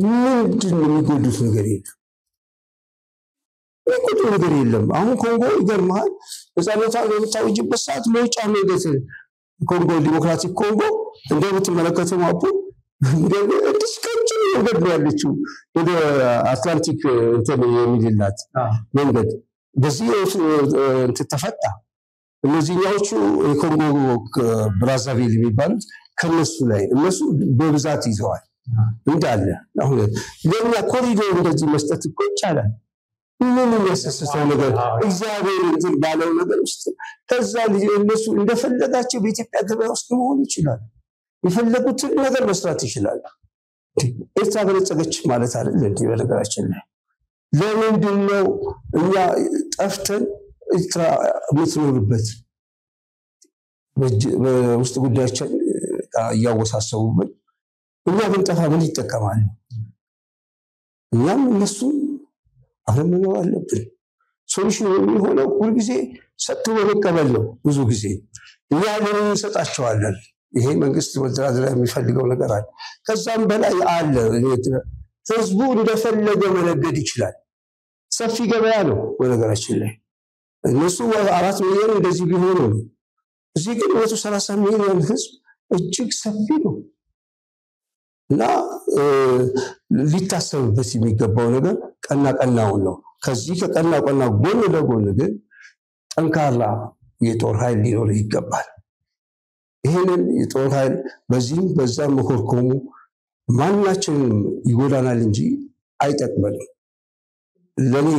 ምንድን ነው የሚጎዱት ነገር የለም አሁን ኮንጎ ይገርማል በዛለታ ለምታውጅበት ሰዓት መውጫ መንገድ ኮንጎ ዲሞክራቲክ ኮንጎ እንደምትመለከተው ማፑ ዲስከሽን ነገር ያለችው ወደ አትላንቲክ እንትን የሚልላት መንገድ በዚህ ተፈታ እነዚህኛዎቹ የኮንጎ ብራዛቪል የሚባሉት ከነሱ ላይ እነሱ በብዛት ይዘዋል እንዳለ አሁን ለኛ ኮሪዶር እንደዚህ መስጠት እኮ ይቻላል ምን የሚያስሰስተው ነገር እግዚአብሔር እንትን ባለው ነገር ውስጥ ከዛ እነሱ እንደፈለጋቸው በኢትዮጵያ ገበያ ውስጥ መሆን ይችላል የፈለጉትን ነገር መስራት ይችላል ኤርትራ በለጸገች ማለት አይደል እንዴ በነገራችን ላይ ለምንድን ነው እኛ ጠፍተን ኤርትራ የምትኖርበት ውስጥ ጉዳያችን ያወሳሰቡበት እኛ ብንጠፋ ምን ይጠቀማል እኛም እነሱ አሁን ምን አለብን ሶሉሽን የሚሆነው ሁሉ ጊዜ ሰጥቶ መቀበል ነው ብዙ ጊዜ እኛ ምን እንሰጣቸዋለን ይሄ መንግስት ወደራድራ የሚፈልገው ነገር አለ ከዛም በላይ አለ ህዝቡ እንደፈለገ መነገድ ይችላል ሰፊ ገበያ ነው ወደራችን ላይ እነሱ 4 ሚሊዮን እንደዚህ ቢሆኑ ነው እዚህ ግን 130 ሚሊዮን ህዝብ እጅግ ሰፊ ነው እና ሊታሰብበት የሚገባው ነገር ቀናው ነው ከዚህ ከቀናው ጎን ለጎን ግን ጠንካራ የጦር ኃይል ሊኖር ይገባል ይሄንን የጦር ኃይል በዚህም በዛም መኮርኮሙ ማናችንም ይጎዳናል እንጂ አይጠቅመንም ለኔ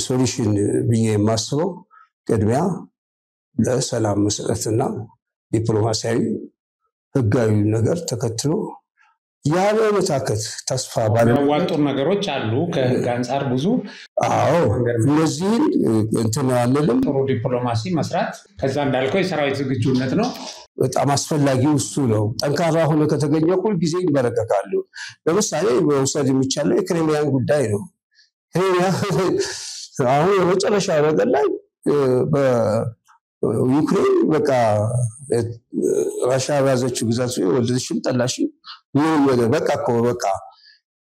ሶሉሽን ብዬ የማስበው ቅድሚያ ለሰላም መስጠትና ዲፕሎማሲያዊ ህጋዊ ነገር ተከትሎ ያለ መታከት ተስፋ ባለዋጡ ነገሮች አሉ ከጋንጻር ብዙ እነዚህ እንትን አለለም ጥሩ ዲፕሎማሲ መስራት ከዛ እንዳልከው የሰራዊት ዝግጁነት ነው በጣም አስፈላጊው እሱ ነው ጠንካራ ሆነ ከተገኘ ሁሉ ጊዜ ይበረከካሉ ለምሳሌ ወሰድ የሚቻለው የክሬሚያን ጉዳይ ነው ክሬሚያ አሁን የመጨረሻ ነገር ላይ በዩክሬን በቃ ራሽያ ያዘችው ግዛት ወልደሽም ጠላሽ ምንም ነገር በቃ እኮ በቃ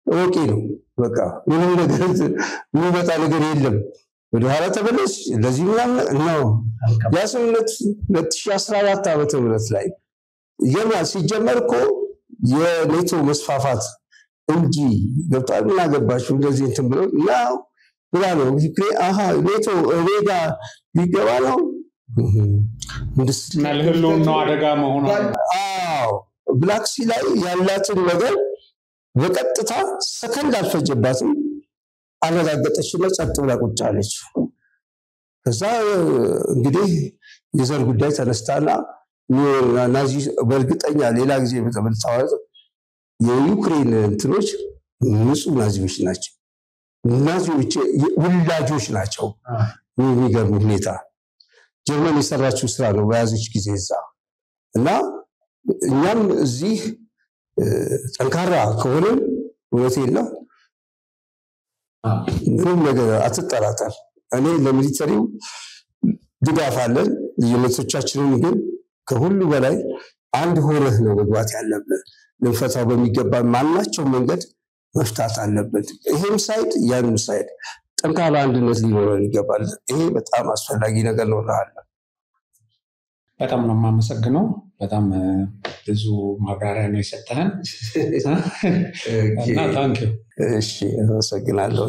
ኦኬ ነው በቃ ምንም ነገር የሚመጣ ነገር የለም ወደ ኋላ ተመለስ ለዚህ ነው ያስነት 2014 ዓመተ ምህረት ላይ ሲጀመር እኮ የኔቶ መስፋፋት እንጂ ገብቷል እና ገባችሁ እንደዚህ እንትን ብለው ነው ብላ ነው ኔቶ ሬዳ ሊገባ ነው እና ለህልውናው አደጋ መሆኑ ብላክ ሲ ላይ ያላትን ነገር በቀጥታ ሰከንድ አልፈጀባትም አረጋገጠችና ጸጥ ብላ ቁጭ አለች ከዛ እንግዲህ የዘር ጉዳይ ተነስታና ናዚ በእርግጠኛ ሌላ ጊዜ በተመልሳው የዩክሬን እንትኖች ንጹህ ናዚዎች ናቸው ናዚዎች ውላጆች ናቸው የሚገርም ሁኔታ ጀርመን የሰራችው ስራ ነው በያዘች ጊዜ እዛ እና እኛም እዚህ ጠንካራ ከሆነ ወለቴ ነው ምንም ነገር አትጠራጠር እኔ ለሚሊተሪው ድጋፍ አለን የመቶቻችንን ግን ከሁሉ በላይ አንድ ሆነህ ነው መግባት ያለብን ለፈታው በሚገባ ማናቸው መንገድ መፍታት አለበት ይሄም ሳይድ ያንም ሳይድ ጠንካራ አንድነት ሊኖረን ይገባል ይሄ በጣም አስፈላጊ ነገር ነው ማለት በጣም ነው የማመሰግነው በጣም ብዙ ማብራሪያ ነው የሰጠህን እና ታንኪዩ እሺ አመሰግናለሁ